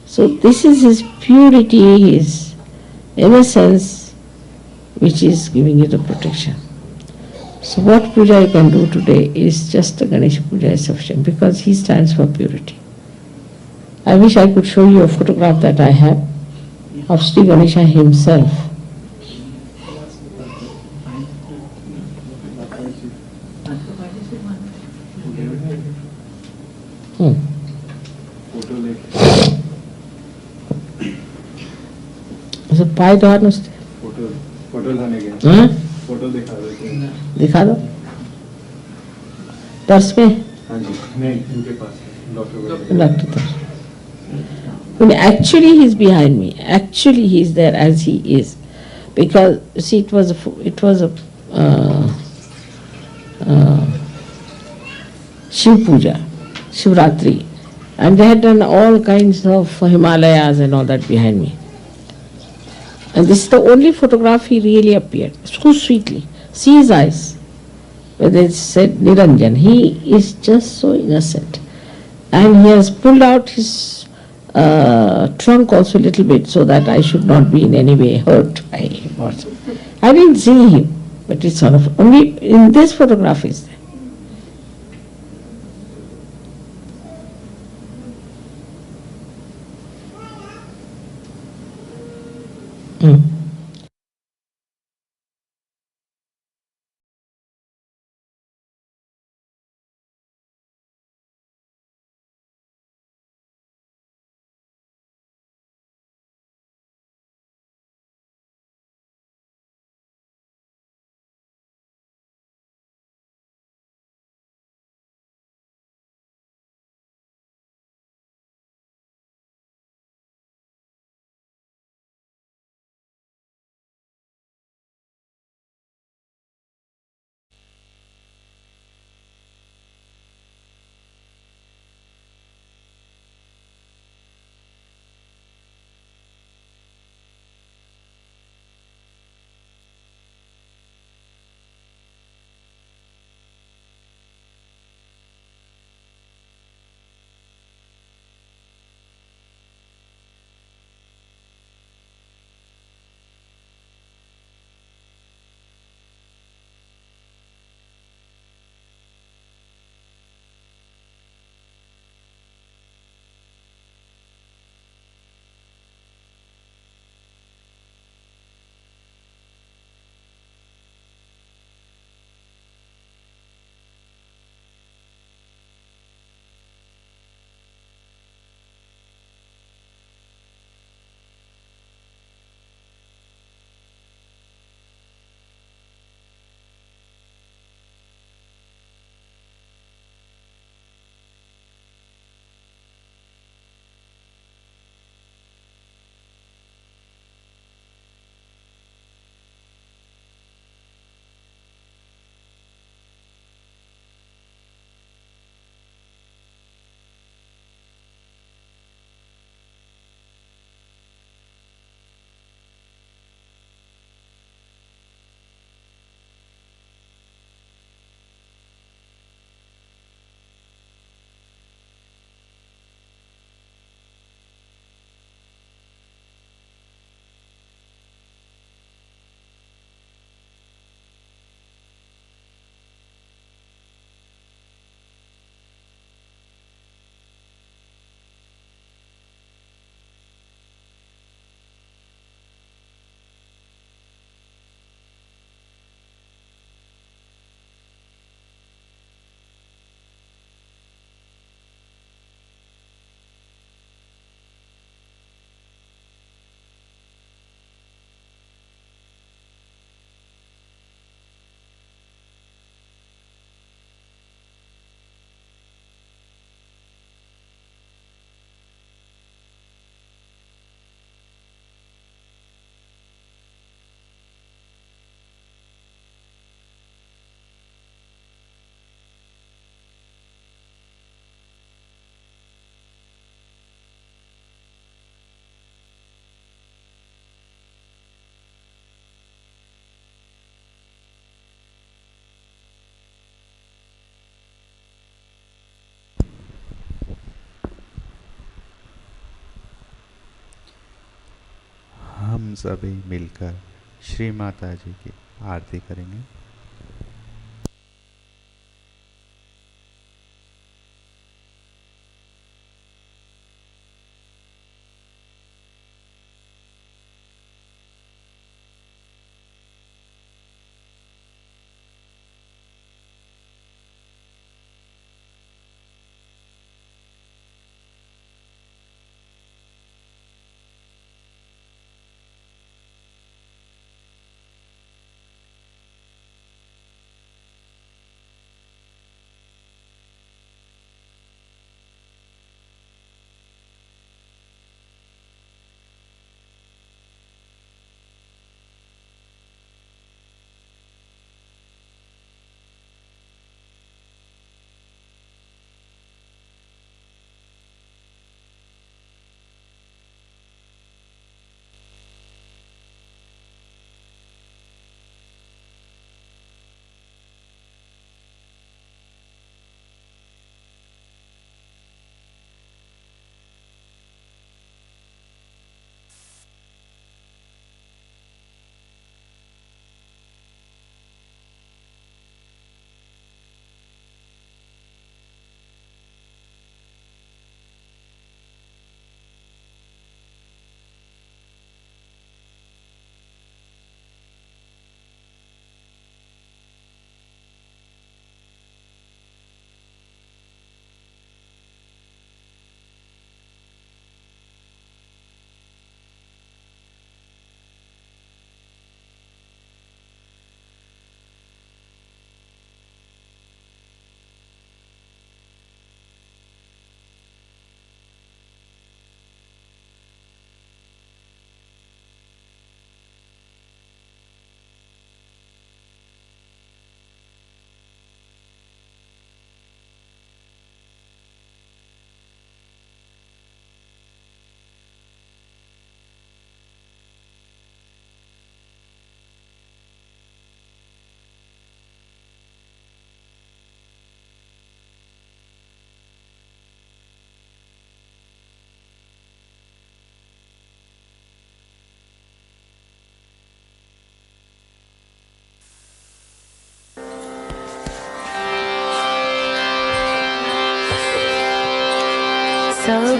So this is his purity, his innocence, which is giving you the protection. So what puja you can do today is just the Ganesha puja is sufficient because he stands for purity. I wish I could show you a photograph that I have of Sri Ganesha himself. So पाई तो हाथ नुस्ते. Photo लाने गए. हाँ? Photo दिखा दो. दिखा दो. पर्स में? हाँ जी. नहीं, इनके पास है. Doctor purse. Actually he is behind me. Actually he is there as he is. Because see it was a Shiv Puja, Shivratri. And they had done all kinds of Himalayas and all that behind me. And this is the only photograph he really appeared, so sweetly. See his eyes. When they said Niranjan, he is just so innocent. And he has pulled out his trunk also a little bit so that I should not be in any way hurt by him. I didn't see him, but it's sort of, only in this photograph is there. हम सभी मिलकर श्री माता जी की आरती करेंगे।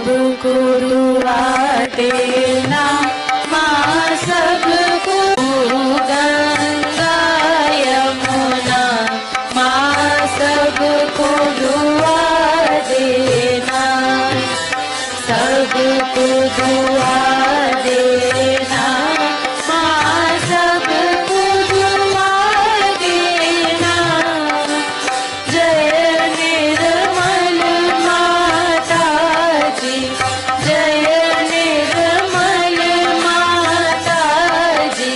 सबको दुआ देना माँ सबको गंगा यमुना माँ सबको दुआ देना सबको दुआ देना माँ सबको दुआ देना जय निर्मल माता जी जय निर्मल माता जी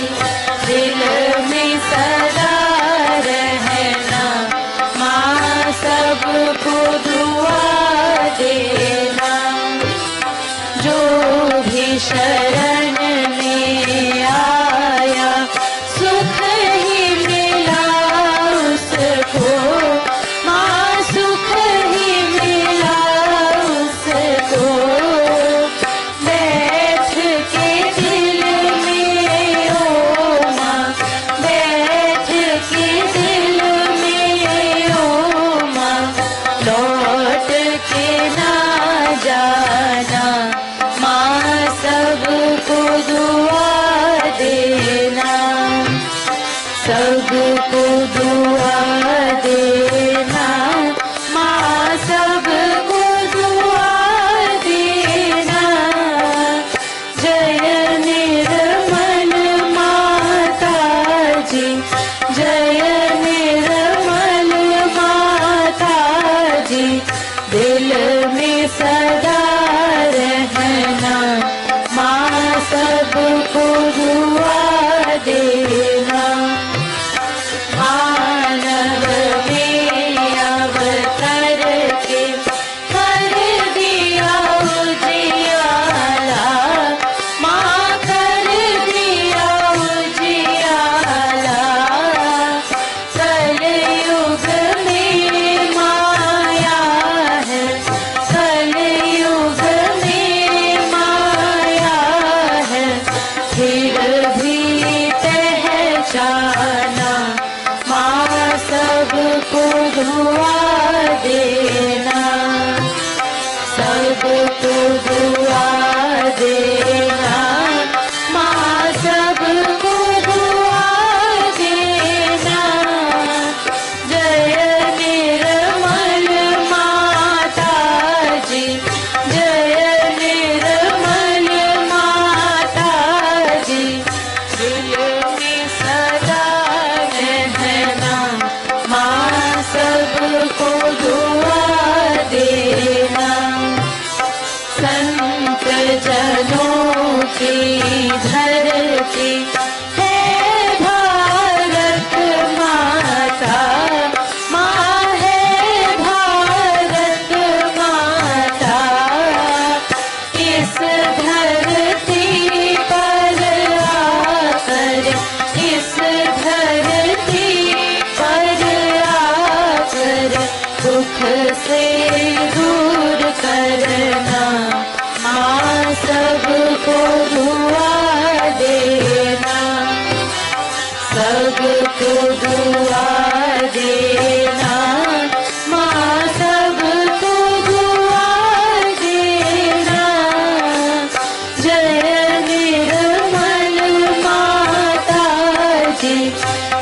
दिल में सदा रहना माँ सबको दुआ देना जो भी शरण में आया सुख ही मिला उसको माँ सुख ही मिला उसको बैठ के दिल में ओ माँ बैठ के दिल में ओ माँ लौट के ना जाना माँ सबको दुआ देना सबको दुआ देना माँ सबको दुआ देना जय निर्मल माता जी जय निर्मल माता जी दिल में सदा रहना माँ सबको दुआ देना मानव में अवतर के कर दिया उजियाला माँ कर दिया उजियाला कलयुग में माया है कलयुग में माया है फिर भी पहचाना माँ सबको दुआ देना सबको दुआ देना माँ सबको दुआ देना जय निर्मल माता जी जय निर्मल माता जी दिल में सदा रहना माँ सबको दुआ देना संत जनों की धरती है भारत माता माँ है भारत माता इस धरती पर आकर इस धरती पर आकर दुख से दूर करना माँ सबको दुआ देना सबको दुआ देना माँ सबको दुआ देना जय निर्मल माता जी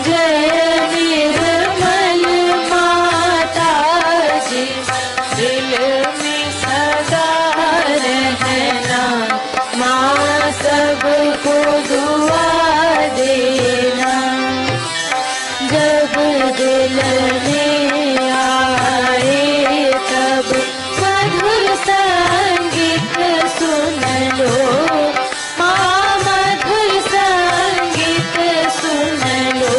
जय निर्मल माता जी दिल में सदा रहना माँ सबको दुआ देना जब दिल में आए तब मधुर संगीत सुन लो माँ मधुर संगीत सुन लो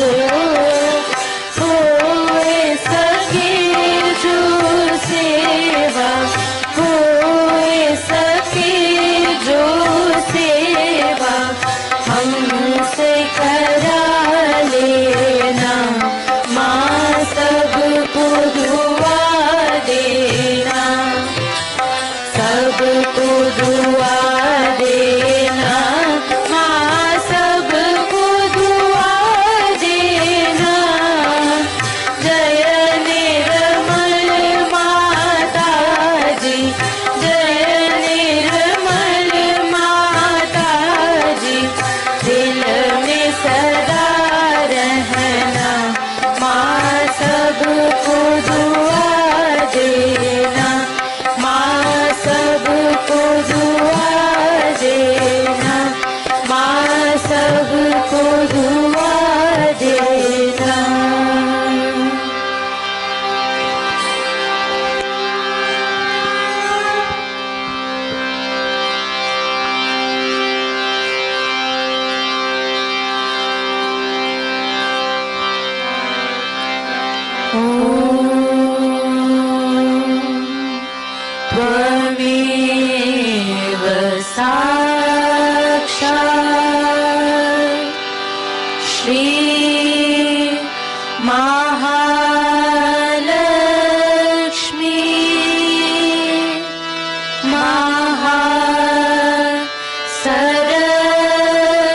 होए सके जो सेवा होए सके जो सेवा हमसे करा लेना माँ सबको दुआ देना सबको दुआ देना माँ सबको दुआ देना जय निर्मल माता जी जय साक्षात् श्री महालक्ष्मी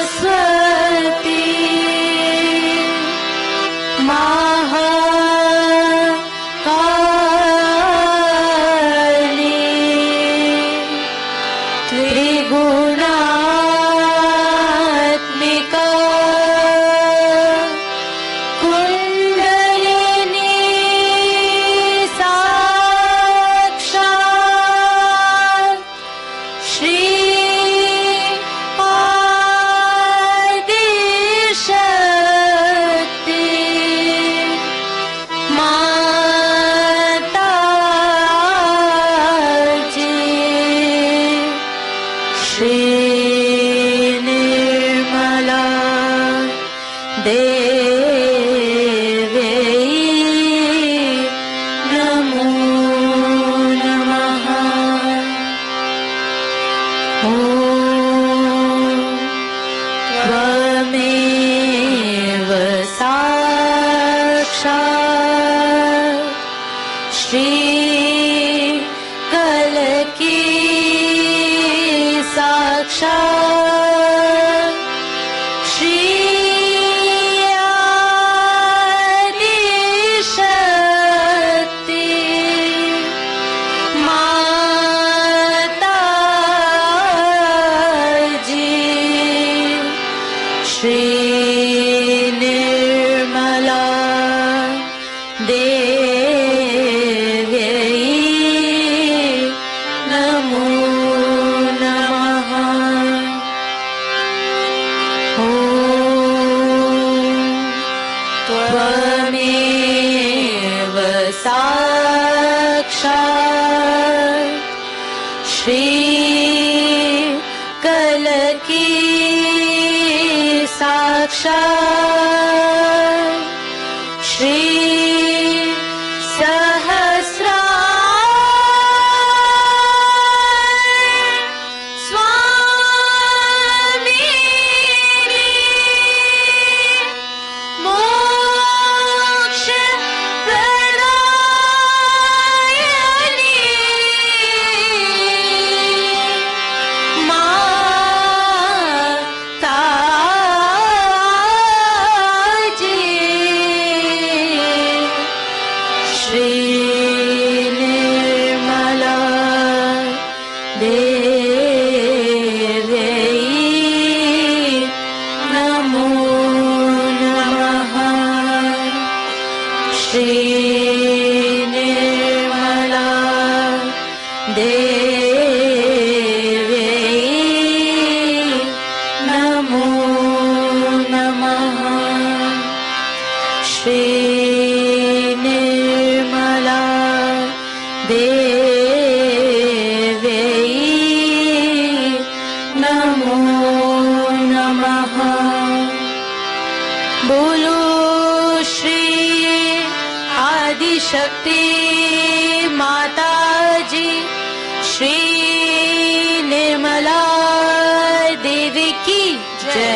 महासरस्वती महाकाली त्रिगुणात्मिका कुण्डलिनी साक्षात् श्री आदिशक्ति माताजी श्री निर्मला देवी नमो नमः। ॐ त्वमेव साक्षात् श्री कलकी साक्षात् श्री आदिशक्ति माताजी श्री निर्मला देवी नमो नमः। ॐ त्वमेव साक्षात् श्री कलकी साक्षात् श्री सहस्रार स्वामिनी मोक्ष प्रदायिनी माताजी श्री निर्मला देवी नमो नमः। श्री निर्मला देवी नमो नमः। श्री निर्मला देवी नमो नमः। बोलो श्री आदिशक्ति माताजी श्री निर्मला देवी की जय।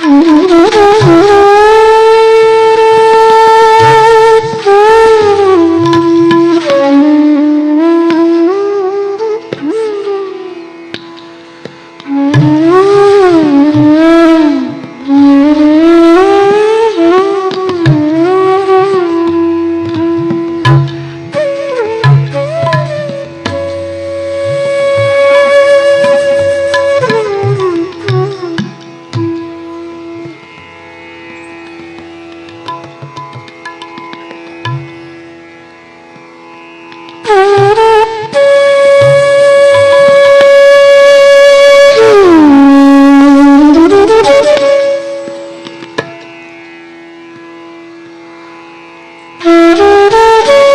Om